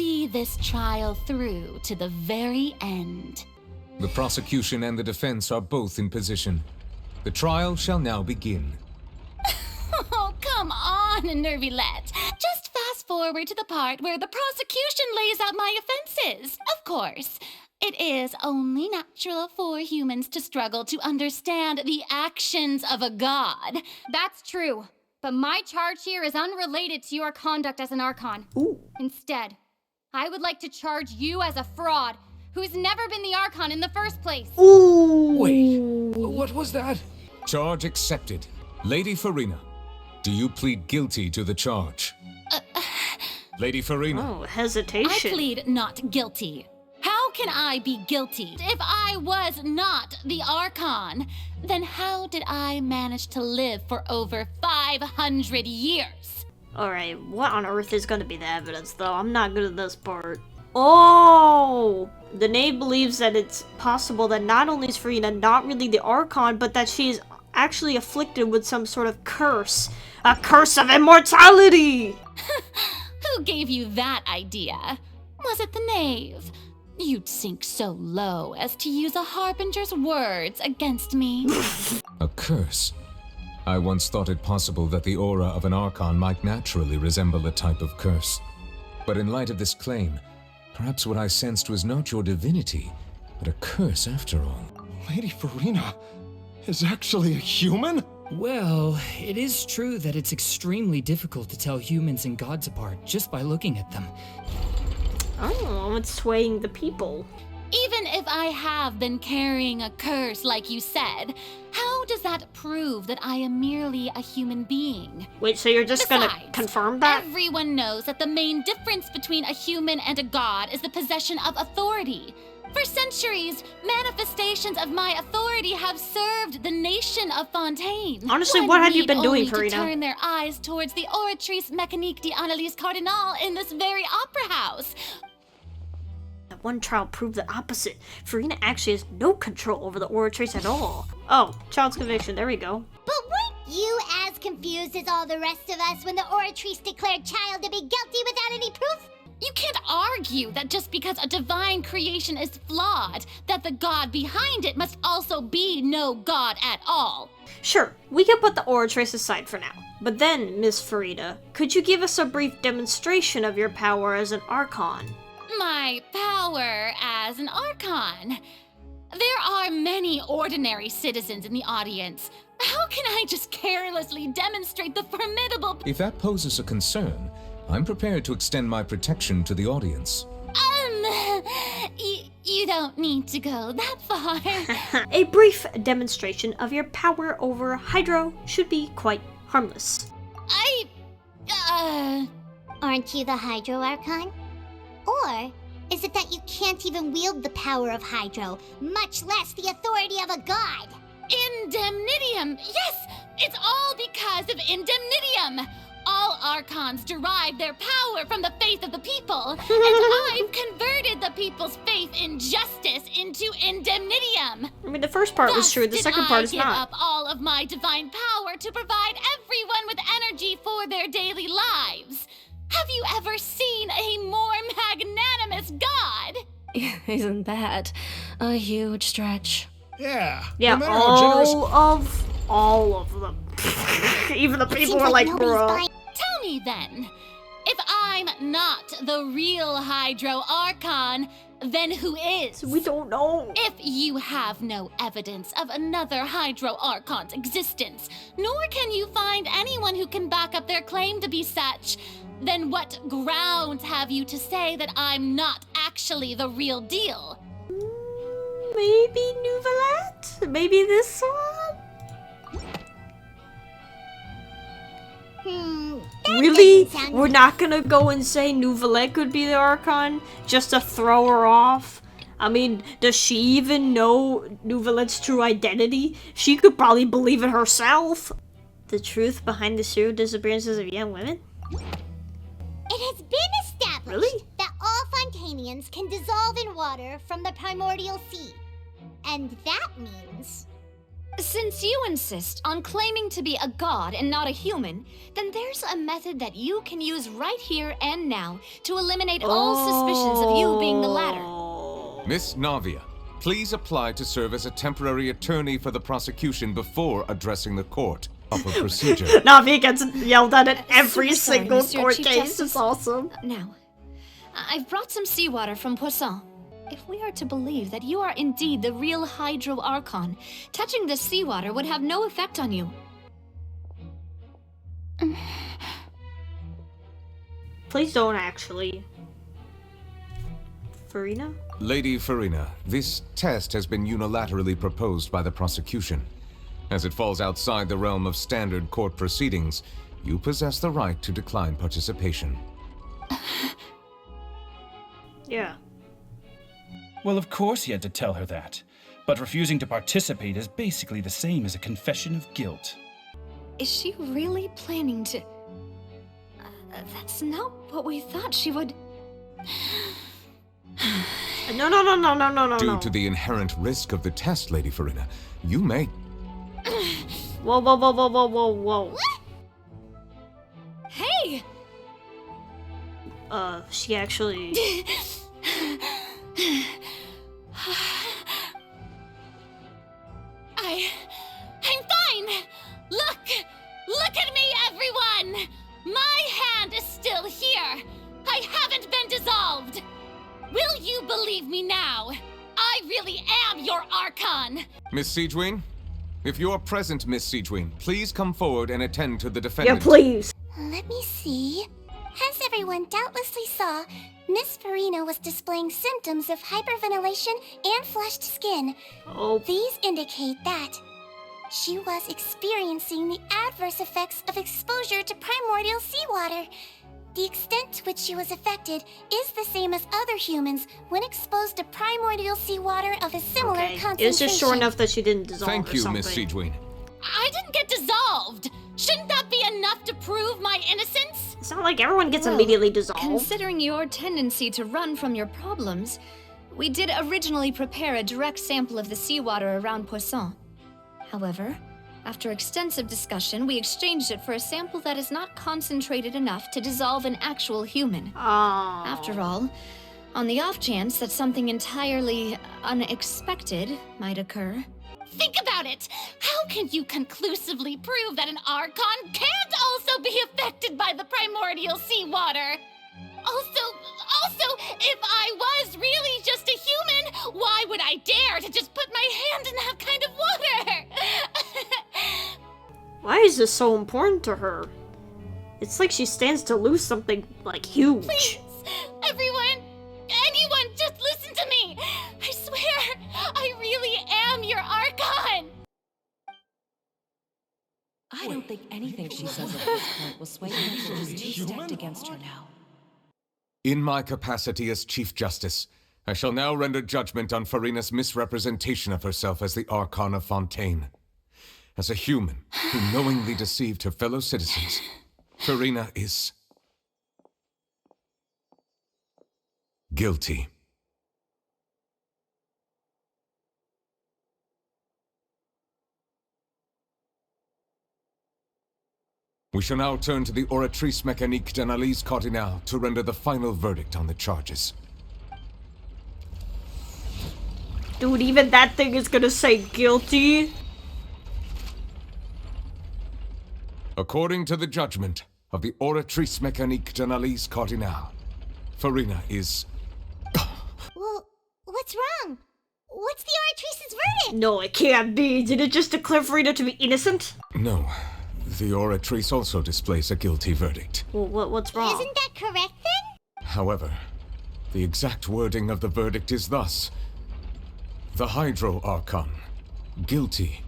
see this trial through to the very end. The prosecution and the defense are both in position. The trial shall now begin. Oh, come on, Nervylette. Just fast forward to the part where the prosecution lays out my offenses. Of course, it is only natural for humans to struggle to understand the actions of a god. That's true, but my charge here is unrelated to your conduct as an Archon. Ooh. Instead, I would like to charge you as a fraud who's never been the Archon in the first place. Ooh. Wait, what was that? Charge accepted. Lady Farina, do you plead guilty to the charge? Lady Farina. Oh, I hesitation. plead not guilty. How can I be guilty? If I was not the Archon, then how did I manage to live for over 500 years? Alright, what on earth is gonna be the evidence, though? I'm not good at this part. Oh! The knave believes that it's possible that not only is Farina not really the Archon, but that she is actually afflicted with some sort of curse. A curse of immortality! Who gave you that idea? Was it the knave? You'd sink so low as to use a harbinger's words against me. A curse? I once thought it possible that the aura of an Archon might naturally resemble a type of curse. But in light of this claim, perhaps what I sensed was not your divinity, but a curse after all. Lady Farina is actually a human? Well, it is true that it's extremely difficult to tell humans and gods apart just by looking at them. Oh, it's swaying the people. Even if I have been carrying a curse like you said, how does that prove that I am merely a human being? Wait, so you're just gonna Besides, confirm that? Everyone knows that the main difference between a human and a god is the possession of authority. For centuries, manifestations of my authority have served the nation of Fontaine. Honestly, One what have you need been doing, only Farina? to turn their eyes towards the Oratrice Mécanique d'Analyse Cardinal in this very opera house. That one trial proved the opposite. Farina actually has no control over the Oratrice at all. Oh, child's conviction, there we go. But weren't you as confused as all the rest of us when the Oratrice declared Child to be guilty without any proof? You can't argue that just because a divine creation is flawed, that the god behind it must also be no god at all. Sure, we can put the Oratrice aside for now. But then, Miss Farina, could you give us a brief demonstration of your power as an Archon? My power as an Archon. There are many ordinary citizens in the audience. How can I just carelessly demonstrate the formidable... If that poses a concern, I'm prepared to extend my protection to the audience. You don't need to go that far. A brief demonstration of your power over Hydro should be quite harmless. Aren't you the Hydro Archon? Or is it that you can't even wield the power of Hydro, much less the authority of a god? Indemnitium! Yes! It's all because of Indemnitium! All Archons derive their power from the faith of the people, and I've converted the people's faith in justice into Indemnitium. I mean, the first part was true, the second part is I give not. up all of my divine power to provide everyone with energy for their daily lives. Have you ever seen a more magnanimous god? Isn't that a huge stretch? Yeah. Yeah, no matter how generous... all of them. Even the people were like, bruh. Tell me then, if I'm not the real Hydro Archon, then who is? We don't know. If you have no evidence of another Hydro Archon's existence, nor can you find anyone who can back up their claim to be such, then what grounds have you to say that I'm not actually the real deal? Maybe Nouvelette? Maybe this one? Really? We're not gonna go and say Nouvelette could be the Archon just to throw her off? I mean, does she even know Nouvelette's true identity? She could probably believe it herself. The truth behind the serial disappearances of young women? It has been established Really? that all Fontanians can dissolve in water from the primordial sea. And that means... Since you insist on claiming to be a god and not a human, then there's a method that you can use right here and now to eliminate all suspicions of you being the latter. Miss Navia, please apply to serve as a temporary attorney for the prosecution before addressing the court. Proper procedure. Navi gets yelled at in every Sorry, single Monsieur court Chief case. Justice. It's awesome. Now, I've brought some seawater from Poisson. If we are to believe that you are indeed the real Hydro Archon, touching this seawater would have no effect on you. Please don't actually. Farina? Lady Farina, this test has been unilaterally proposed by the prosecution. As it falls outside the realm of standard court proceedings, you possess the right to decline participation. Yeah. Well, of course he had to tell her that. But refusing to participate is basically the same as a confession of guilt. Is she really planning to... that's not what we thought she would... No. Due to the inherent risk of the test, Lady Farina, you may... Whoa. Hey! She actually... I'm fine! Look at me, everyone! My hand is still here! I haven't been dissolved! Will you believe me now? I really am your Archon! Miss Siegewin? If you are present, Miss Siegewin, please come forward and attend to the defendant. Yeah, please. Let me see. As everyone doubtlessly saw, Miss Farina was displaying symptoms of hyperventilation and flushed skin. Oh. These indicate that she was experiencing the adverse effects of exposure to primordial seawater. The extent to which she was affected is the same as other humans when exposed to primordial seawater of a similar concentration. It's just short enough that she didn't dissolve Thank or you, something. Miss Siegewin. I didn't get dissolved! Shouldn't that be enough to prove my innocence? It's not like everyone gets Well, immediately dissolved. Considering your tendency to run from your problems, we did originally prepare a direct sample of the seawater around Poisson. However, after extensive discussion, we exchanged it for a sample that is not concentrated enough to dissolve an actual human. Oh. After all, on the off chance that something entirely unexpected might occur. Think about it! How can you conclusively prove that an Archon can't also be affected by the primordial seawater? Also, if I was really just a human, why would I dare to just put my hand in that kind of water? Why is this so important to her? It's like she stands to lose something, like, huge. Please, anyone, just listen to me! I swear, I really am your Archon! I don't think anything she says at this point will sway her to just too stacked against her now. In my capacity as Chief Justice, I shall now render judgment on Farina's misrepresentation of herself as the Archon of Fontaine. As a human who knowingly deceived her fellow citizens, Farina is... guilty. We shall now turn to the Oratrice Mécanique d'Analyse Cardinale to render the final verdict on the charges. Dude, even that thing is gonna say guilty. According to the judgment of the Oratrice Mécanique d'Analyse Cardinale, Farina is... Well, what's wrong? What's the Oratrice's verdict? No, it can't be. Did it just declare Farina to be innocent? No. The Oratrice also displays a guilty verdict. Well, what's wrong? Isn't that correct then? However, the exact wording of the verdict is thus. The Hydro Archon, guilty,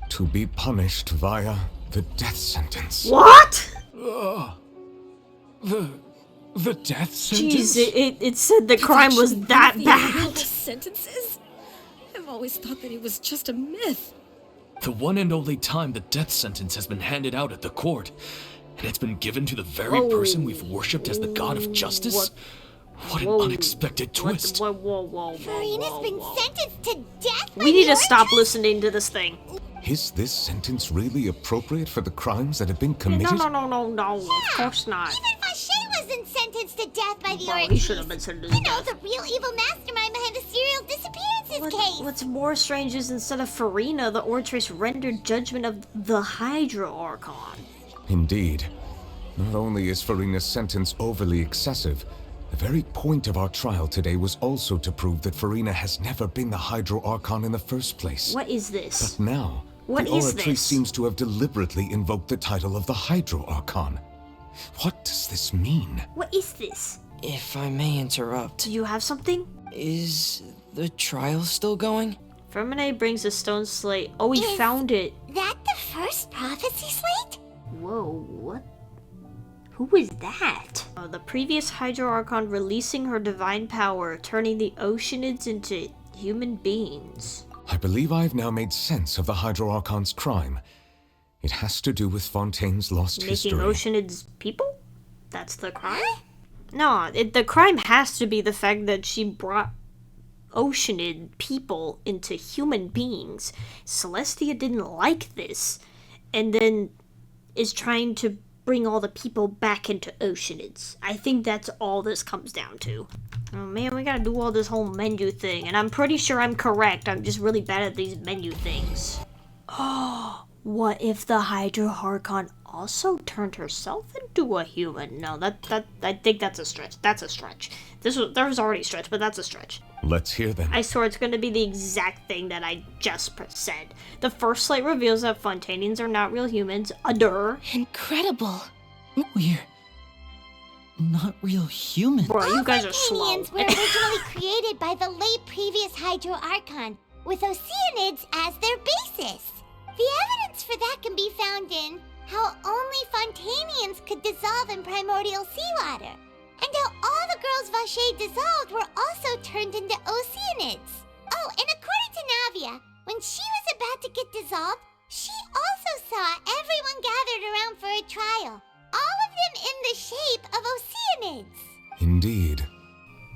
to be punished via the death sentence. What? The death sentence? Jeez, it said the crime was that bad. Sentences? I've always thought that it was just a myth. The one and only time the death sentence has been handed out at the court, and it's been given to the very person we've worshipped as the god of justice? What an unexpected twist. Whoa. Farina's been sentenced to death by We need the to stop Oratrice? listening to this thing. Is this sentence really appropriate for the crimes that have been committed? No, of course not. Even Vacher wasn't sentenced to death by the Well, he Ortiz. should have been sentenced to death. The real evil mastermind behind the serial disappearances case. What's more strange is instead of Farina, the Ortiz rendered judgment of the Hydra Archon. Indeed. Not only is Farina's sentence overly excessive, the very point of our trial today was also to prove that Farina has never been the Hydro Archon in the first place. What is this? But now, What the is Oratrice this? seems to have deliberately invoked the title of the Hydro Archon. What does this mean? What is this? If I may interrupt, Do you have something? is the trial still going? Fermine brings a stone slate. Oh, he found it. That the first prophecy slate? Whoa, what? Who is that? The previous Hydro Archon releasing her divine power, turning the Oceanids into human beings. I believe I've now made sense of the Hydro Archon's crime. It has to do with Fontaine's lost Making history. Oceanids people? That's the crime? No, the crime has to be the fact that she brought Oceanid people into human beings. Celestia didn't like this, and then is trying to bring all the people back into Oceanids. I think that's all this comes down to. Oh man, we gotta do all this whole menu thing, and I'm pretty sure I'm correct. I'm just really bad at these menu things. Oh, what if the Hydra Archon also turned herself into a human? No, I think that's a stretch. That's a stretch. There was already a stretch, but that's a stretch. Let's hear them. I swear it's going to be the exact thing that I just said. The first slate reveals that Fontanians are not real humans. Incredible. We're not real humans. Bro, you guys are slow. Fontanians were originally created by the late previous Hydro Archon, with Oceanids as their basis. The evidence for that can be found in how only Fontanians could dissolve in primordial seawater, and how all the girls Vacher dissolved were also turned into Oceanids. Oh, and according to Navia, when she was about to get dissolved, she also saw everyone gathered around for a trial, all of them in the shape of Oceanids. Indeed.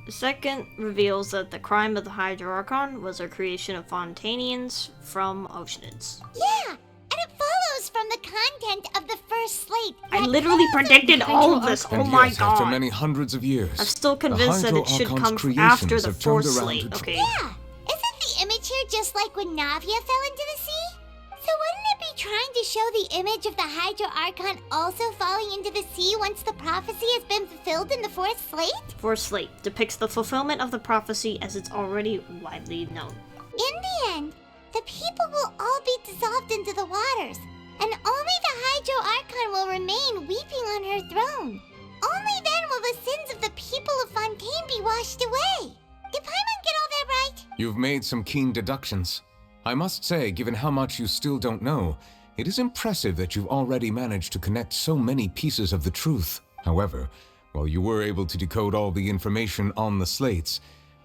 The second reveals that the crime of the Hydra Archon was a creation of Fontanians from Oceanids. Yeah, and it follows from the content of the first slate. I literally predicted all of this. And Oh my yes, after god. many hundreds of years, I'm still convinced that the it should Hydro come Archon's after creations the have fourth turned around slate. to Okay. Yeah, isn't the image here just like when Navia fell into the sea? So wouldn't it be trying to show the image of the Hydro Archon also falling into the sea once the prophecy has been fulfilled in the fourth slate? Fourth slate depicts the fulfillment of the prophecy as it's already widely known. In the end, the people will all be dissolved into the waters, and only the Hydro Archon will remain weeping on her throne. Only then will the sins of the people of Fontaine be washed away. Did Paimon get all that right? You've made some keen deductions. I must say, given how much you still don't know, it is impressive that you've already managed to connect so many pieces of the truth. However, while you were able to decode all the information on the slates,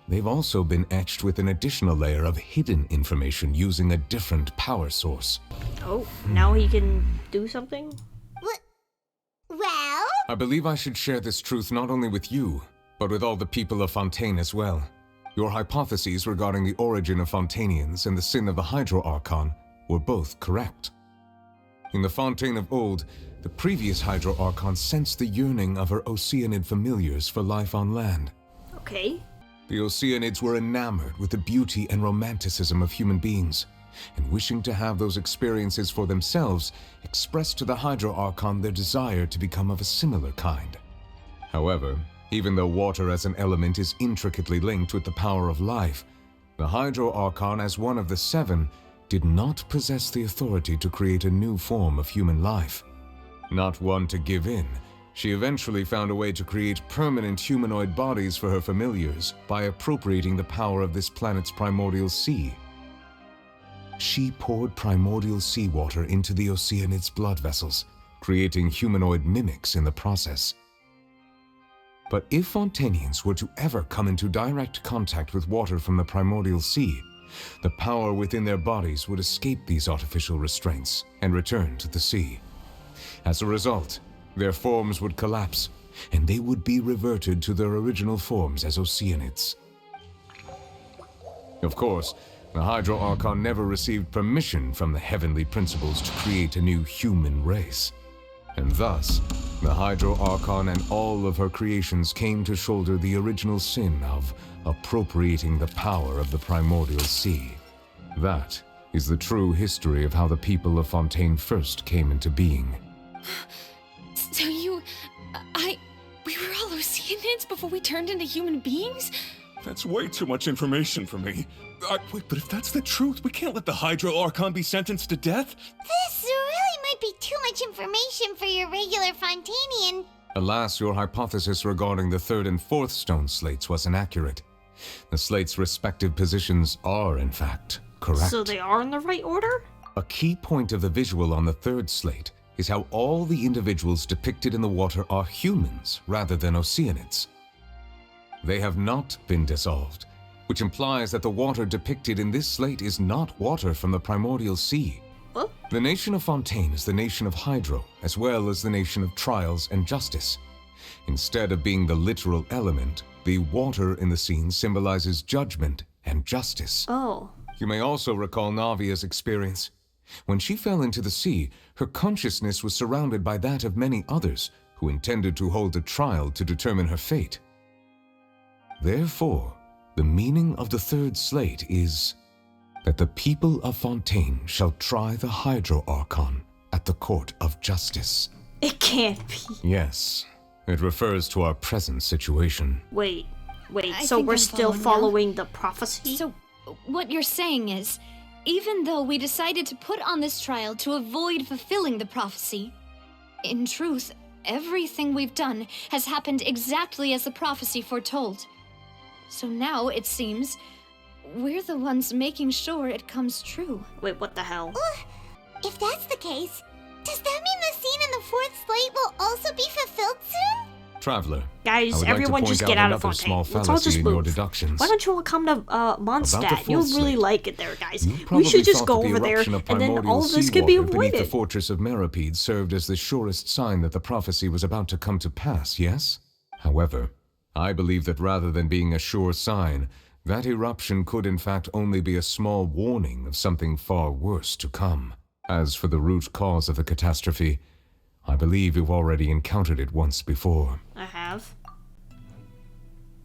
they've also been etched with an additional layer of hidden information using a different power source. Oh, now he can do something? Well? I believe I should share this truth not only with you, but with all the people of Fontaine as well. Your hypotheses regarding the origin of Fontanians and the sin of the Hydro Archon were both correct. In the Fontaine of old, the previous Hydro Archon sensed the yearning of her Oceanid familiars for life on land. Okay. The Oceanids were enamored with the beauty and romanticism of human beings, and wishing to have those experiences for themselves, expressed to the Hydro Archon their desire to become of a similar kind. However, even though water as an element is intricately linked with the power of life, the Hydro Archon, as one of the seven, did not possess the authority to create a new form of human life. Not one to give in, she eventually found a way to create permanent humanoid bodies for her familiars by appropriating the power of this planet's primordial sea. She poured primordial seawater into the Oceanids' blood vessels, creating humanoid mimics in the process. But if Fontanians were to ever come into direct contact with water from the primordial sea, the power within their bodies would escape these artificial restraints and return to the sea. As a result, their forms would collapse, and they would be reverted to their original forms as Oceanids. Of course, The Hydro Archon never received permission from the heavenly principles to create a new human race. And thus, the Hydro Archon and all of her creations came to shoulder the original sin of appropriating the power of the primordial sea. That is the true history of how the people of Fontaine first came into being. So we were all Oceanids before we turned into human beings? That's way too much information for me. Wait, but if that's the truth, we can't let the Hydro Archon be sentenced to death? This really might be too much information for your regular Fontanian. Alas, your hypothesis regarding the third and fourth stone slates was inaccurate. The slates' respective positions are, in fact, correct. So they are in the right order? A key point of the visual on the third slate is how all the individuals depicted in the water are humans rather than Oceanids. They have not been dissolved, which implies that the water depicted in this slate is not water from the primordial sea. What? The nation of Fontaine is the nation of Hydro, as well as the nation of trials and justice. Instead of being the literal element, the water in the scene symbolizes judgment and justice. Oh. You may also recall Navia's experience. When she fell into the sea, her consciousness was surrounded by that of many others who intended to hold a trial to determine her fate. Therefore, the meaning of the third slate is that the people of Fontaine shall try the Hydro Archon at the court of justice. It can't be. Yes, it refers to our present situation. Wait, I so think we're I'm still following following the prophecy? So, what you're saying is, even though we decided to put on this trial to avoid fulfilling the prophecy, in truth, everything we've done has happened exactly as the prophecy foretold. So now, it seems, we're the ones making sure it comes true. Wait, what the hell? If that's the case, does that mean the scene in the fourth slate will also be fulfilled soon? Traveler, Guys, I would everyone like to just point get out of another Fontaine. small Let's all fallacy just in your move. deductions. Why don't you all come to Mondstadt? You'll fourth really slate. like it there, guys. You We probably should just thought go that the over there, eruption of and then primordial all of this could be seawater beneath the avoided. fortress of Meripede served as the surest sign that the prophecy was about to come to pass, yes? However, I believe that rather than being a sure sign, that eruption could in fact only be a small warning of something far worse to come. As for the root cause of the catastrophe, I believe you've already encountered it once before. I have.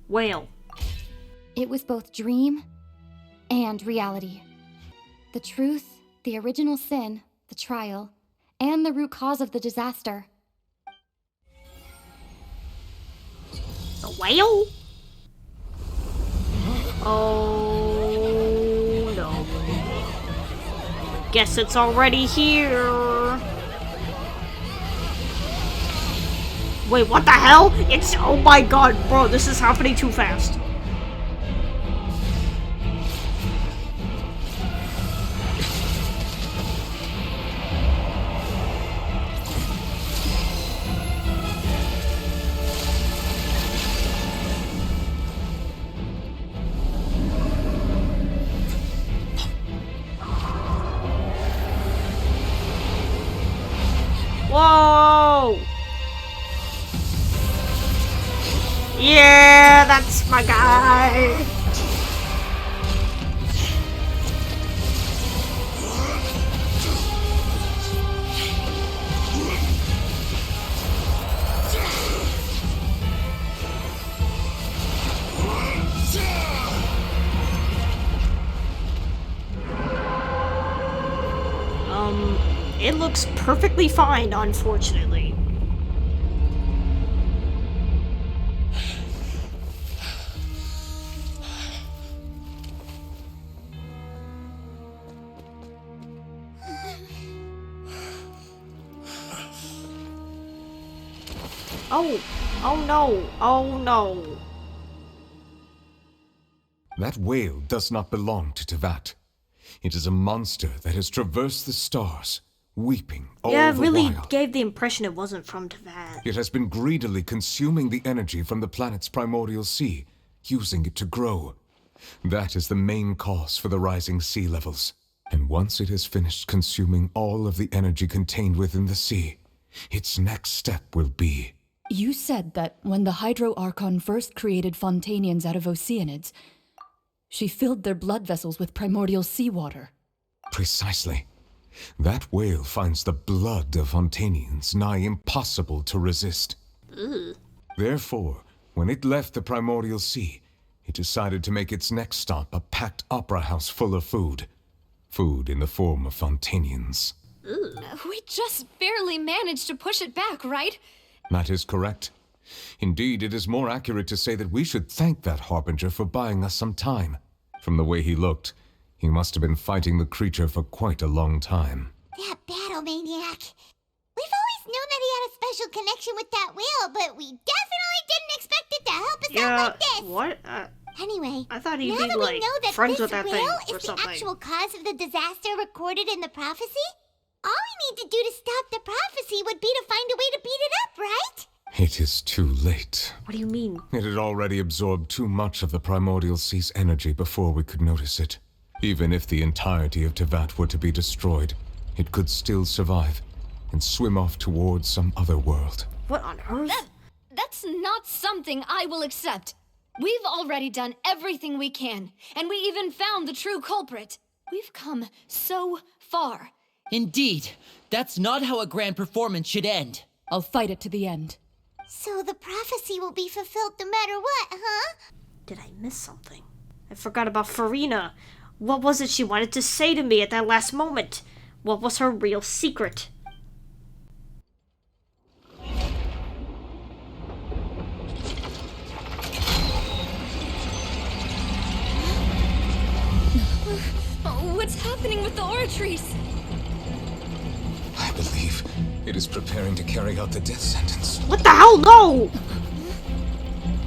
Whale. It was both dream and reality. The truth, the original sin, the trial, and the root cause of the disaster. The whale? Oh no. Guess it's already here. Wait, what the hell? It's, oh my god, bro, this is happening too fast. Whoa! Yeah, that's my guy. It looks perfectly fine, unfortunately. Oh no, oh no. That whale does not belong to Tevat. It is a monster that has traversed the stars, weeping all Yeah, it the really while. gave the impression it wasn't from Tevat. It has been greedily consuming the energy from the planet's primordial sea, using it to grow. That is the main cause for the rising sea levels. And once it has finished consuming all of the energy contained within the sea, its next step will be... You said that when the Hydro Archon first created Fontanians out of Oceanids, She filled their blood vessels with primordial seawater. Precisely. That whale finds the blood of Fontanians nigh impossible to resist. Ugh. Therefore, when it left the primordial sea, it decided to make its next stop a packed opera house full of food. Food in the form of Fontanians. We just barely managed to push it back, right? That is correct. Indeed, it is more accurate to say that we should thank that harbinger for buying us some time. From the way he looked, he must have been fighting the creature for quite a long time. That battle maniac. We've always known that he had a special connection with that whale, but we definitely didn't expect it to help us out like this. What? Anyway, I thought he'd now be, that like, we know that friends this with that thing whale or is the something. actual cause of the disaster recorded in the prophecy, all we need to do to stop the prophecy would be to find a way to beat it up, right? It is too late. What do you mean? It had already absorbed too much of the primordial sea's energy before we could notice it. Even if the entirety of Tevat were to be destroyed, it could still survive and swim off towards some other world. What on earth? That's not something I will accept. We've already done everything we can, and we even found the true culprit. We've come so far. Indeed. That's not how a grand performance should end. I'll fight it to the end. So the prophecy will be fulfilled no matter what, huh? Did I miss something? I forgot about Farina. What was it she wanted to say to me at that last moment? What was her real secret? What's happening with the oratories? I believe it is preparing to carry out the death sentence. What the hell? No!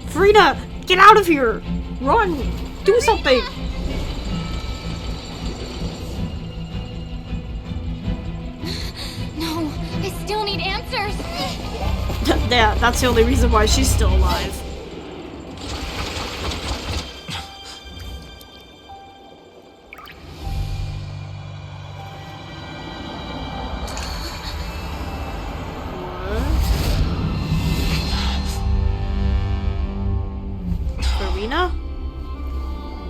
Farina, get out of here! Run! Do something! No, I still need answers. Yeah, that's the only reason why she's still alive. Farina?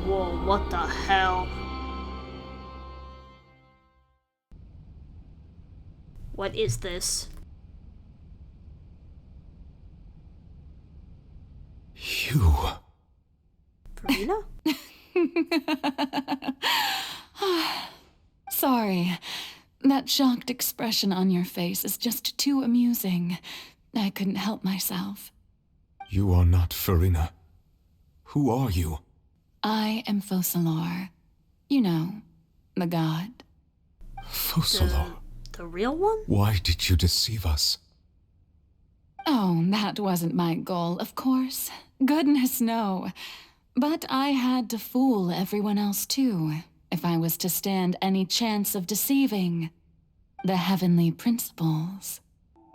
Whoa, what the hell? What is this? You. Farina? Sorry. That shocked expression on your face is just too amusing. I couldn't help myself. You are not Farina. Who are you? I am Focalor. You know, the god. Focalor. The real one? Why did you deceive us? Oh, that wasn't my goal, of course. Goodness, no. But I had to fool everyone else too, if I was to stand any chance of deceiving the heavenly principles.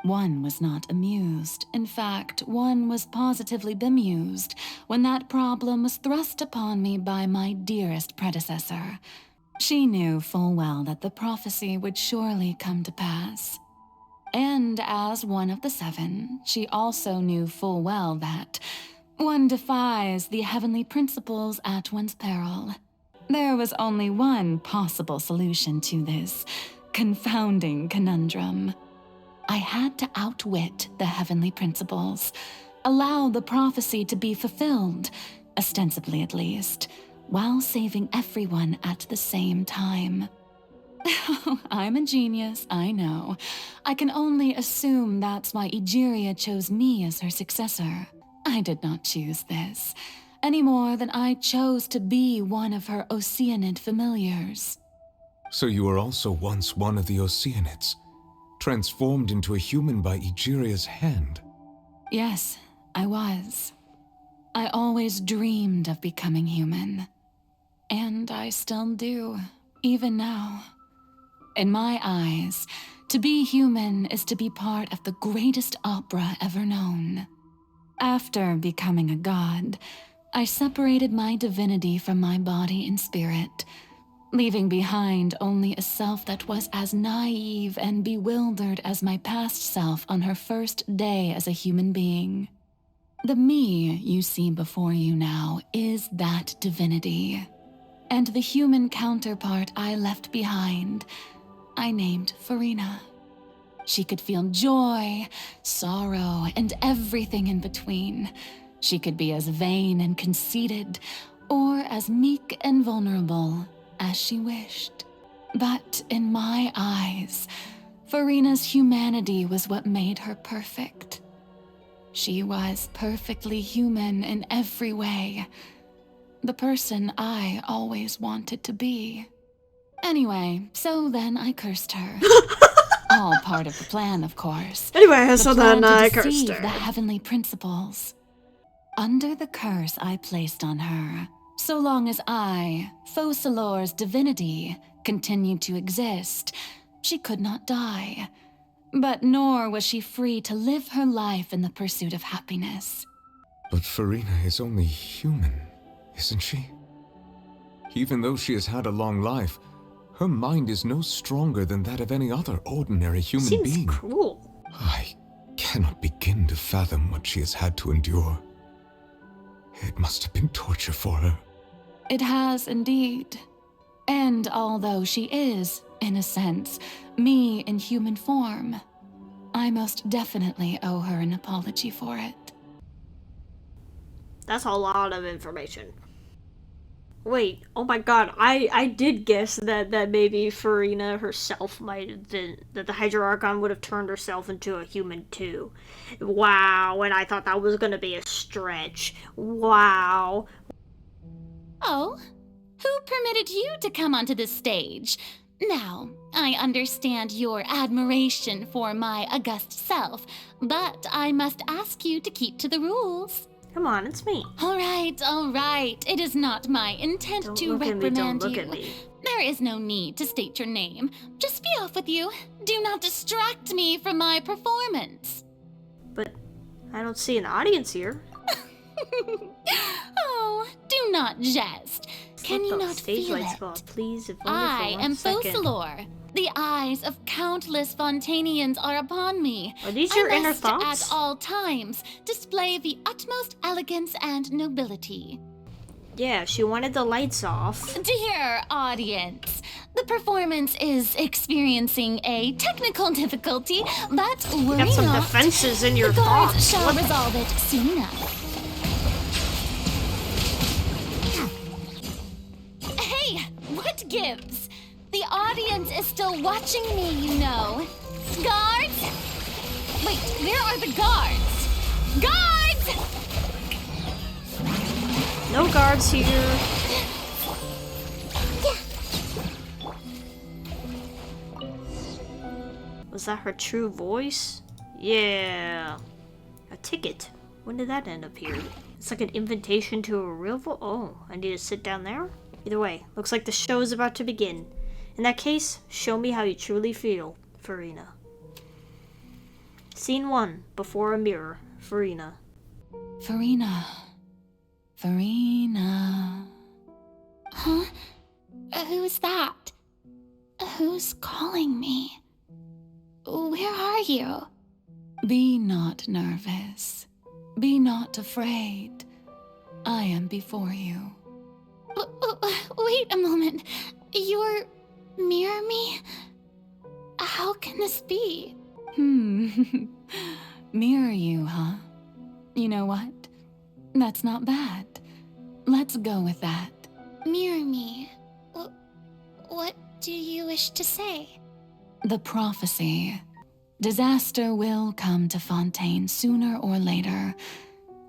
One was not amused. In fact, one was positively bemused when that problem was thrust upon me by my dearest predecessor. She knew full well that the prophecy would surely come to pass. And as one of the seven, she also knew full well that one defies the heavenly principles at one's peril. There was only one possible solution to this confounding conundrum. I had to outwit the heavenly principles, allow the prophecy to be fulfilled, ostensibly at least, while saving everyone at the same time. I'm a genius, I know. I can only assume that's why Egeria chose me as her successor. I did not choose this, any more than I chose to be one of her Oceanid familiars. So you were also once one of the Oceanids, transformed into a human by Egeria's hand. Yes, I was. I always dreamed of becoming human. And I still do, even now. In my eyes, to be human is to be part of the greatest opera ever known. After becoming a god, I separated my divinity from my body and spirit, leaving behind only a self that was as naive and bewildered as my past self on her first day as a human being. The me you see before you now is that divinity. And the human counterpart I left behind, I named Farina. She could feel joy, sorrow, and everything in between. She could be as vain and conceited, or as meek and vulnerable as she wished. But in my eyes, Farina's humanity was what made her perfect. She was perfectly human in every way. The person I always wanted to be. Anyway, so then I cursed her. All part of the plan, of course. Anyway, so then I to cursed deceive her. the heavenly principles. Under the curse I placed on her, so long as I, Focalor's divinity, continued to exist, she could not die. But nor was she free to live her life in the pursuit of happiness. But Farina is only human, isn't she? Even though she has had a long life, her mind is no stronger than that of any other ordinary human Seems being. cruel. I cannot begin to fathom what she has had to endure. It must have been torture for her. It has indeed. And although she is, in a sense, me in human form, I most definitely owe her an apology for it. That's a lot of information. Wait, oh my god, I did guess that maybe Farina herself might have been, that the Hydra Archon would have turned herself into a human too. Wow, and I thought that was gonna be a stretch. Wow. Oh? Who permitted you to come onto the stage? Now, I understand your admiration for my august self, but I must ask you to keep to the rules. Come on, it's me. All right. It is not my intent to reprimand don't you. look at me. There is no need to state your name. Just be off with you. Do not distract me from my performance. But I don't see an audience here. Oh, do not jest. Can you not feel it? Off, please, if only I for am one second. Focalor. The eyes of countless Fontanians are upon me. Are these your inner must thoughts? at all times display the utmost elegance and nobility. Yeah, she wanted the lights off. Dear audience, the performance is experiencing a technical difficulty, but worry Got some not. defenses in your The guards thoughts. shall What the- resolve it soon enough. Hey, what gives? The audience is still watching me, you know. Guards? Wait, where are the guards? Guards! No guards here. Was that her true voice? Yeah. A ticket. When did that end up here? It's like an invitation to a real Oh, I need to sit down there? Either way, looks like the show is about to begin. In that case, show me how you truly feel, Farina. Scene 1. Before a mirror. Farina. Farina. Huh? Who's that? Who's calling me? Where are you? Be not nervous. Be not afraid. I am before you. Wait a moment. You're mirror me? How can this be? Mirror you, huh? You know what? That's not bad. Let's go with that. Mirror me. What do you wish to say? The prophecy. Disaster will come to Fontaine sooner or later.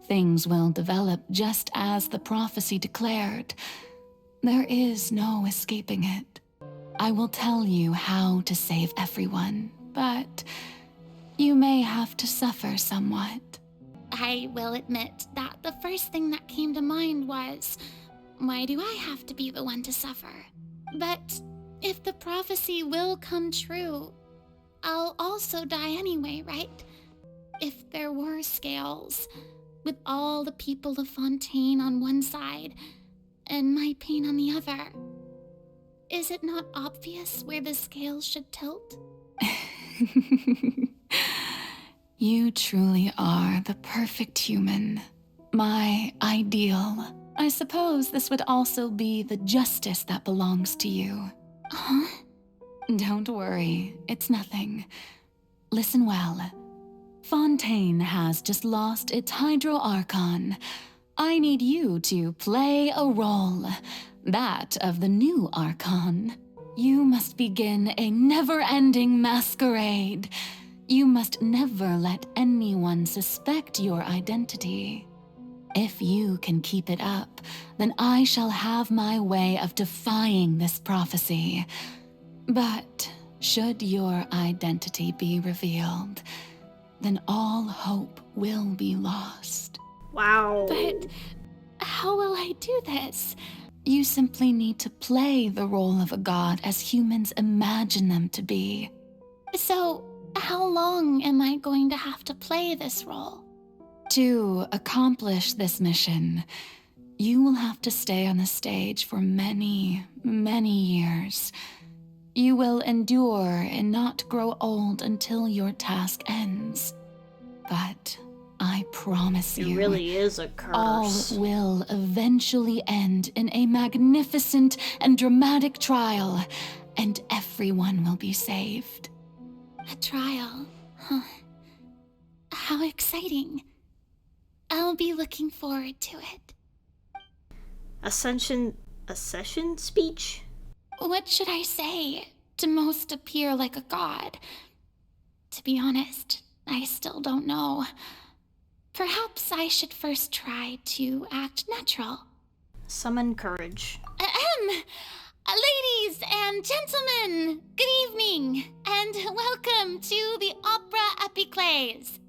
Things will develop just as the prophecy declared. There is no escaping it. I will tell you how to save everyone, but you may have to suffer somewhat. I will admit that the first thing that came to mind was, why do I have to be the one to suffer? But if the prophecy will come true, I'll also die anyway, right? If there were scales, with all the people of Fontaine on one side, and my pain on the other, is it not obvious where the scales should tilt? You truly are the perfect human. My ideal. I suppose this would also be the justice that belongs to you. Huh? Don't worry, it's nothing. Listen well. Fontaine has just lost its Hydro Archon. I need you to play a role, that of the new Archon. You must begin a never-ending masquerade. You must never let anyone suspect your identity. If you can keep it up, then I shall have my way of defying this prophecy. But should your identity be revealed, then all hope will be lost. Wow. But how will I do this? You simply need to play the role of a god as humans imagine them to be. So, how long am I going to have to play this role? To accomplish this mission, you will have to stay on the stage for many, many years. You will endure and not grow old until your task ends. But I promise you, it really is a curse. All will eventually end in a magnificent and dramatic trial, and everyone will be saved. A trial? Huh. How exciting. I'll be looking forward to it. A session speech? What should I say to most appear like a god? To be honest, I still don't know. Perhaps I should first try to act natural. Summon courage. Ladies and gentlemen, good evening, and welcome to the Opera Epiclese.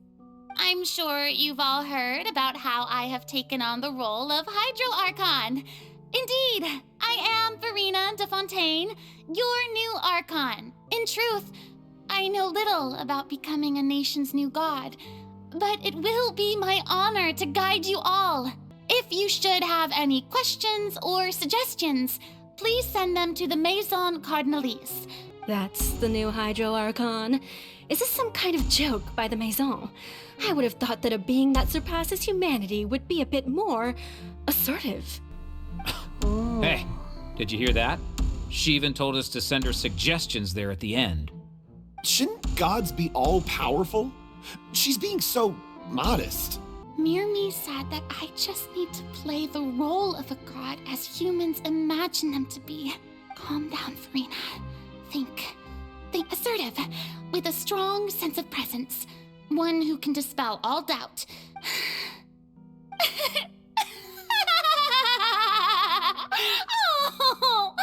I'm sure you've all heard about how I have taken on the role of Hydro Archon. Indeed, I am Verena de Fontaine, your new Archon. In truth, I know little about becoming a nation's new god, but it will be my honor to guide you all. If you should have any questions or suggestions, please send them to the Maison Cardinalise. That's the new Hydro Archon. Is this some kind of joke by the Maison? I would have thought that a being that surpasses humanity would be a bit more assertive. Hey, did you hear that? She even told us to send her suggestions there at the end. Shouldn't gods be all-powerful? She's being so modest. Mirmi said that I just need to play the role of a god as humans imagine them to be. Calm down, Verena. Think assertive, with a strong sense of presence. One who can dispel all doubt. Oh,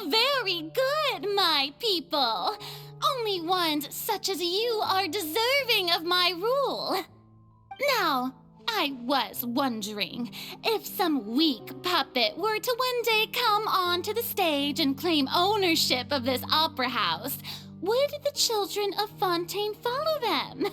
very good, my people. Only ones such as you are deserving of my rule. Now, I was wondering if some weak puppet were to one day come onto the stage and claim ownership of this opera house, would the children of Fontaine follow them?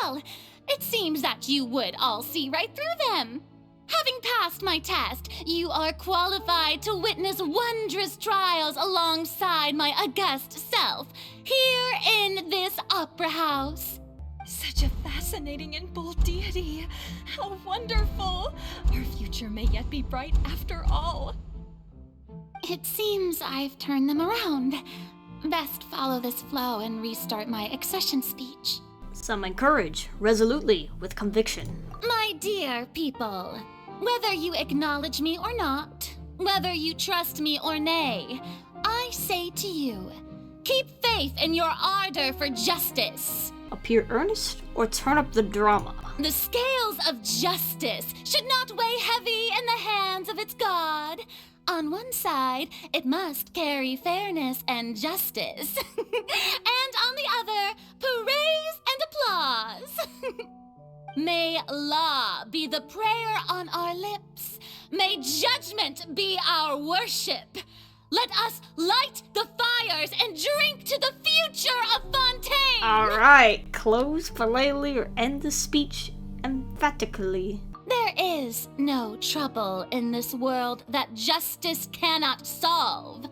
Well, it seems that you would all see right through them. Having passed my test, you are qualified to witness wondrous trials alongside my august self, here in this opera house. Such a fascinating and bold deity. How wonderful! Our future may yet be bright after all. It seems I've turned them around. Best follow this flow and restart my accession speech. Summon courage, resolutely, with conviction. My dear people, whether you acknowledge me or not, whether you trust me or nay, I say to you, keep faith in your ardor for justice. Appear earnest or turn up the drama? The scales of justice should not weigh heavy in the hands of its god. On one side, it must carry fairness and justice. And on the other, praise and applause. May law be the prayer on our lips. May judgment be our worship. Let us light the fires and drink to the future of Fontaine! Alright, close politely or end the speech emphatically. There is no trouble in this world that justice cannot solve.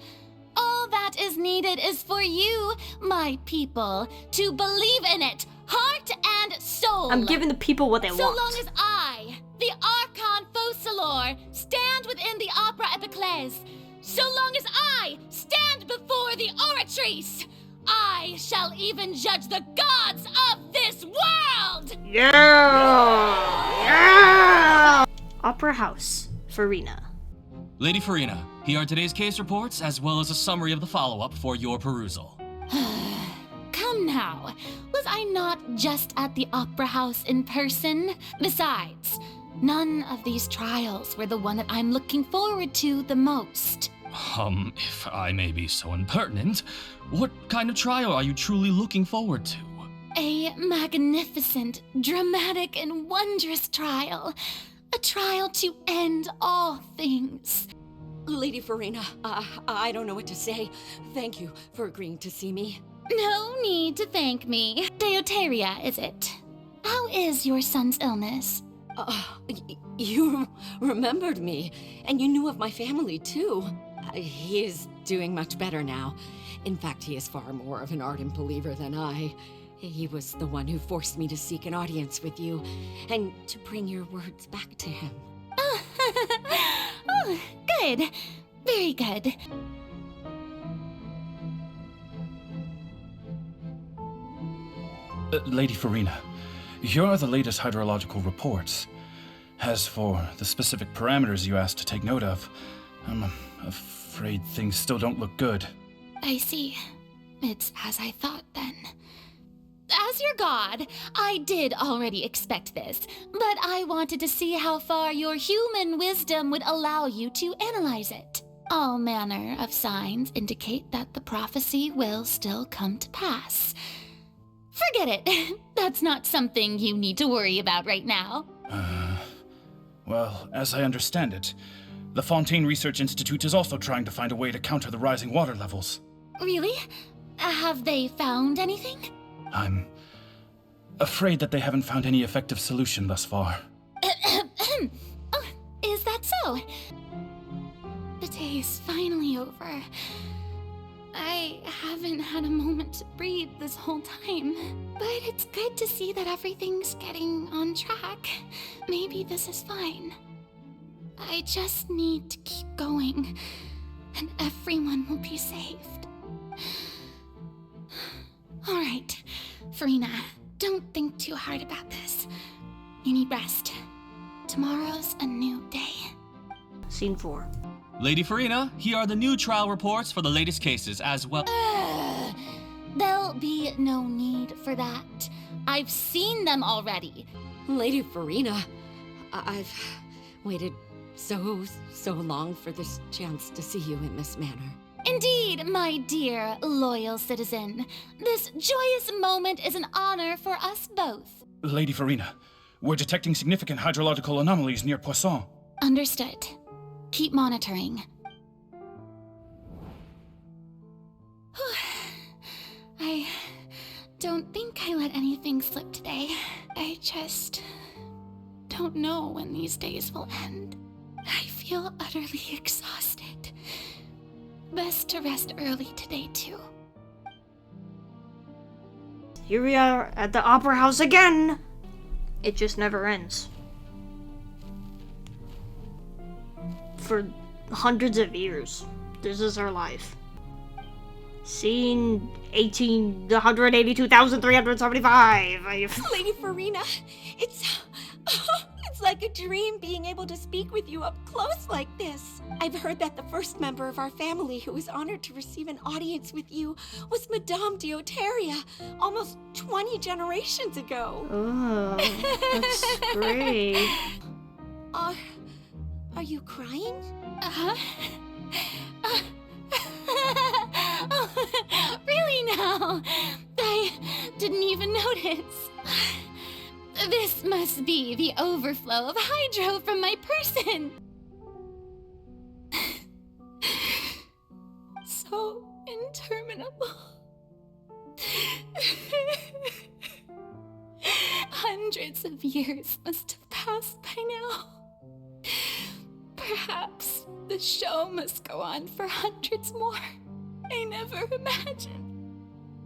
All All that is needed is for you, my people, to believe in it, heart and soul. I'm giving the people what they want. So long as I, the Archon Focalor, stand within the Opera Epiclese, so long as I stand before the Oratrice, I shall even judge the gods of this world! Yeah! Opera House, Farina. Lady Farina, here are today's case reports, as well as a summary of the follow-up for your perusal. Come now, was I not just at the Opera House in person? Besides, none of these trials were the one that I'm looking forward to the most. If I may be so impertinent, what kind of trial are you truly looking forward to? A magnificent, dramatic, and wondrous trial. A trial to end all things. Lady Farina, I don't know what to say. Thank you for agreeing to see me. No need to thank me. Deuteria, is it? How is your son's illness? You remembered me, and you knew of my family, too. He is doing much better now. In fact, he is far more of an ardent believer than I. He was the one who forced me to seek an audience with you, and to bring your words back to him. Oh, good. Very good. Lady Farina, here are the latest hydrological reports. As for the specific parameters you asked to take note of, I'm afraid things still don't look good. I see. It's as I thought then. As your god, I did already expect this, but I wanted to see how far your human wisdom would allow you to analyze it. All manner of signs indicate that the prophecy will still come to pass. Forget it. That's not something you need to worry about right now. Well, as I understand it, the Fontaine Research Institute is also trying to find a way to counter the rising water levels. Really? Have they found anything? I'm afraid that they haven't found any effective solution thus far. Oh, is that so? The day is finally over. I haven't had a moment to breathe this whole time, but it's good to see that everything's getting on track. Maybe this is fine. I just need to keep going, and everyone will be saved. All right, Farina, don't think too hard about this. You need rest. Tomorrow's a new day. Scene 4. Lady Farina, here are the new trial reports for the latest cases, as well. There'll be no need for that. I've seen them already. Lady Farina, I've waited so long for this chance to see you in this manner. Indeed, my dear, loyal citizen. This joyous moment is an honor for us both. Lady Farina, we're detecting significant hydrological anomalies near Poisson. Understood. Keep monitoring. I don't think I let anything slip today. I just don't know when these days will end. I feel utterly exhausted. Best to rest early today, too. Here we are at the Opera House again! It just never ends. For hundreds of years, this is our life. Scene 182,375. Lady Farina, it's like a dream being able to speak with you up close like this. I've heard that the first member of our family who was honored to receive an audience with you was Madame Deuteria, almost 20 generations ago. Oh, that's great. Are you crying? Really now? I didn't even notice. This must be the overflow of hydro from my person. So interminable. Hundreds of years must have passed by now. Perhaps the show must go on for hundreds more. I never imagined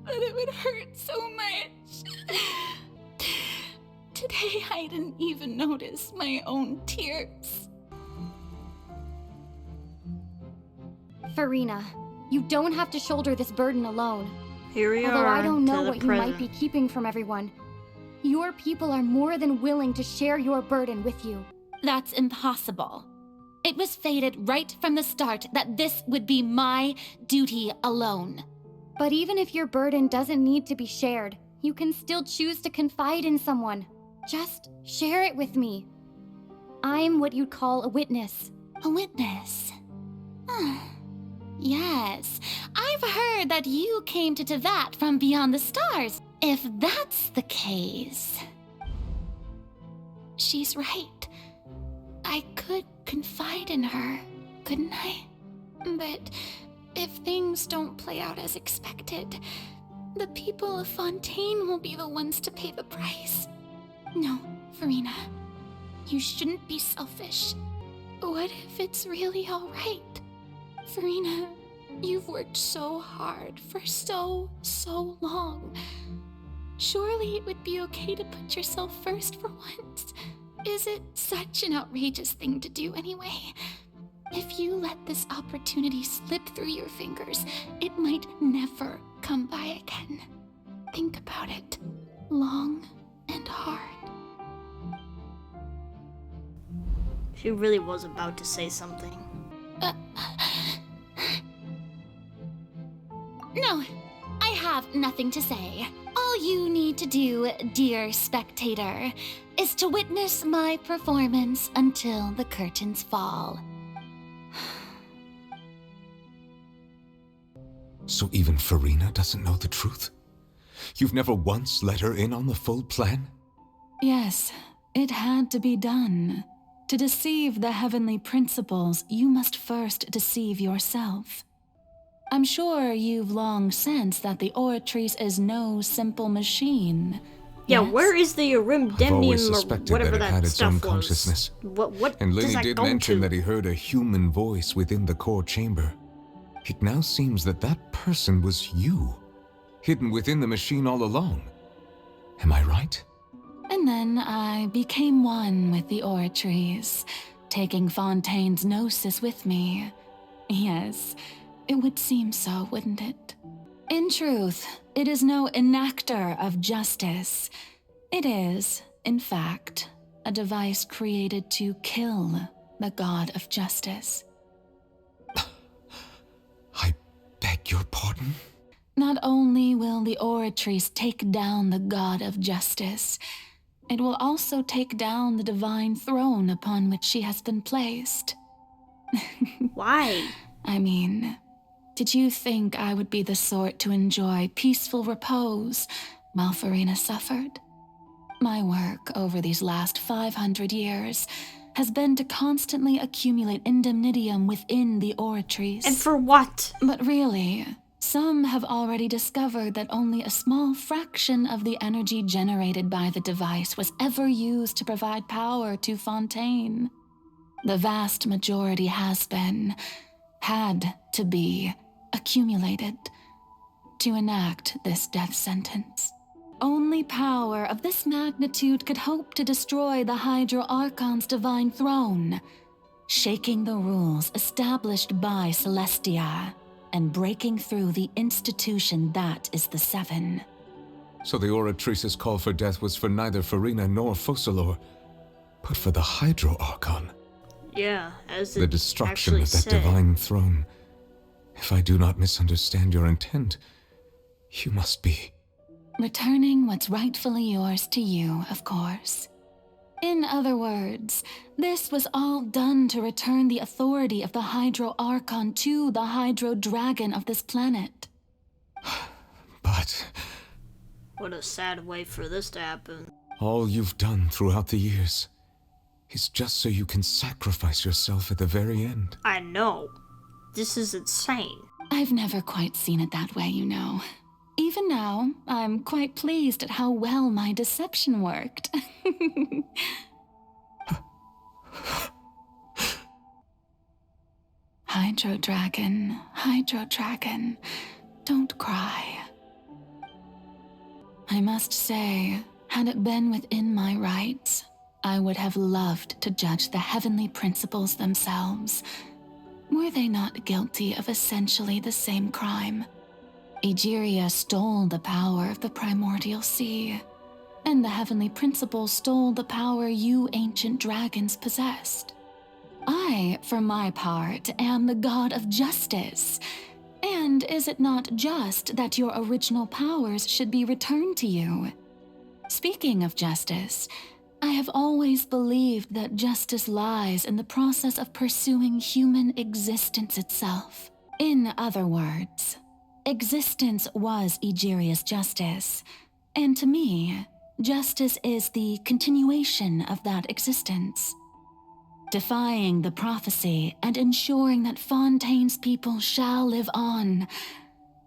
that it would hurt so much. Today, I didn't even notice my own tears. Farina, you don't have to shoulder this burden alone. Here we Although are I don't know to the what you might be keeping from everyone. Your people are more than willing to share your burden with you. That's impossible. It was fated right from the start that this would be my duty alone. But even if your burden doesn't need to be shared, you can still choose to confide in someone. Just share it with me. I'm what you'd call a witness. A witness? Yes, I've heard that you came to Tevat from beyond the stars. If that's the case... She's right. I could confide in her, couldn't I? But if things don't play out as expected, the people of Fontaine will be the ones to pay the price. No, Farina, you shouldn't be selfish. What if it's really all right? Farina, you've worked so hard for so long. Surely it would be okay to put yourself first for once. Is it such an outrageous thing to do anyway? If you let this opportunity slip through your fingers, it might never come by again. Think about it long and hard. She really was about to say something. No, I have nothing to say. All you need to do, dear spectator, is to witness my performance until the curtains fall. So even Farina doesn't know the truth? You've never once let her in on the full plan? Yes, it had to be done. To deceive the heavenly principles, you must first deceive yourself. I'm sure you've long sensed that the Oratrice is no simple machine. Yeah, yes? where is the I've always Arimdemium or suspected whatever that it had its stuff own was? consciousness. What And does Lily that did go mention to? that he heard a human voice within the core chamber. It now seems that that person was you, hidden within the machine all along. Am I right? And then I became one with the Oratrice, taking Fontaine's gnosis with me. Yes, it would seem so, wouldn't it? In truth, it is no enactor of justice. It is, in fact, a device created to kill the god of justice. I beg your pardon? Not only will the Oratrice take down the god of justice, it will also take down the divine throne upon which she has been placed. Why? I mean, did you think I would be the sort to enjoy peaceful repose while Farina suffered? My work over these last 500 years has been to constantly accumulate indemnitium within the Oratrice. And for what? But really, some have already discovered that only a small fraction of the energy generated by the device was ever used to provide power to Fontaine. The vast majority had to be accumulated to enact this death sentence. Only power of this magnitude could hope to destroy the Hydro Archon's divine throne, shaking the rules established by Celestia and breaking through the institution that is the Seven. So the Oratrice's call for death was for neither Farina nor Focalor, but for the Hydro Archon. Yeah, as it The destruction actually of that said. divine throne. If I do not misunderstand your intent, you must be... Returning what's rightfully yours to you, of course. In other words, this was all done to return the authority of the Hydro Archon to the Hydro Dragon of this planet. But What a sad way for this to happen. all you've done throughout the years is just so you can sacrifice yourself at the very end. I know. This is insane. I've never quite seen it that way, you know. Even now, I'm quite pleased at how well my deception worked. Hydro Dragon, don't cry. I must say, had it been within my rights, I would have loved to judge the heavenly principles themselves. Were they not guilty of essentially the same crime? Egeria stole the power of the primordial sea, and the heavenly principles stole the power you ancient dragons possessed. I, for my part, am the god of justice. And is it not just that your original powers should be returned to you? Speaking of justice, I have always believed that justice lies in the process of pursuing human existence itself. In other words, existence was Egeria's justice, and to me, justice is the continuation of that existence. Defying the prophecy and ensuring that Fontaine's people shall live on,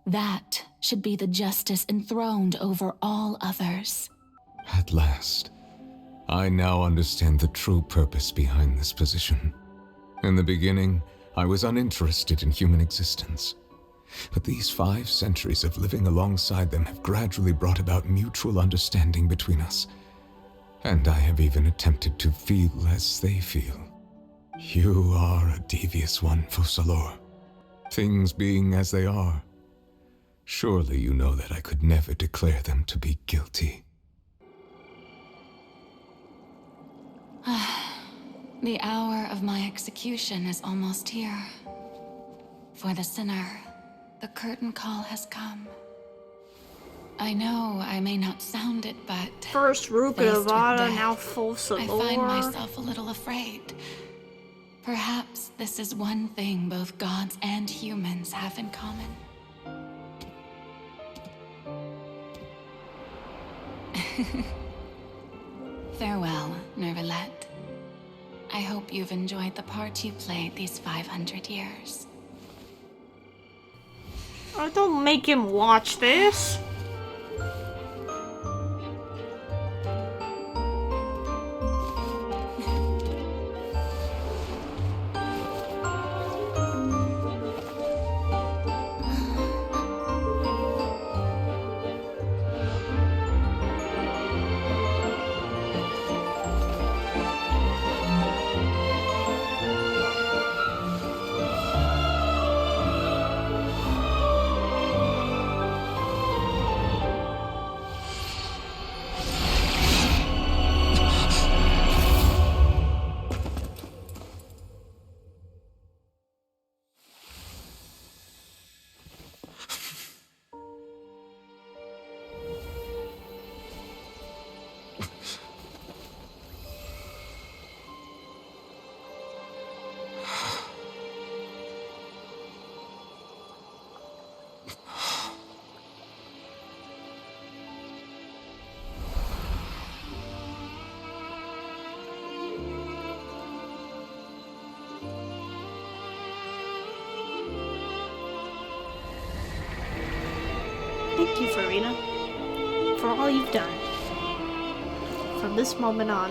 that should be the justice enthroned over all others. At last, I now understand the true purpose behind this position. In the beginning, I was uninterested in human existence. But these 5 centuries of living alongside them have gradually brought about mutual understanding between us. And I have even attempted to feel as they feel. You are a devious one, Focalors. Things being as they are, surely you know that I could never declare them to be guilty. The hour of my execution is almost here. For the sinner, the curtain call has come. I know I may not sound it, but first Ruka Nevada, now Focalors. I find myself a little afraid. Perhaps this is one thing both gods and humans have in common. Farewell, Nervalette. I hope you've enjoyed the part you played these 500 years. Oh, don't make him watch this. Thank you, Farina, for all you've done. From this moment on,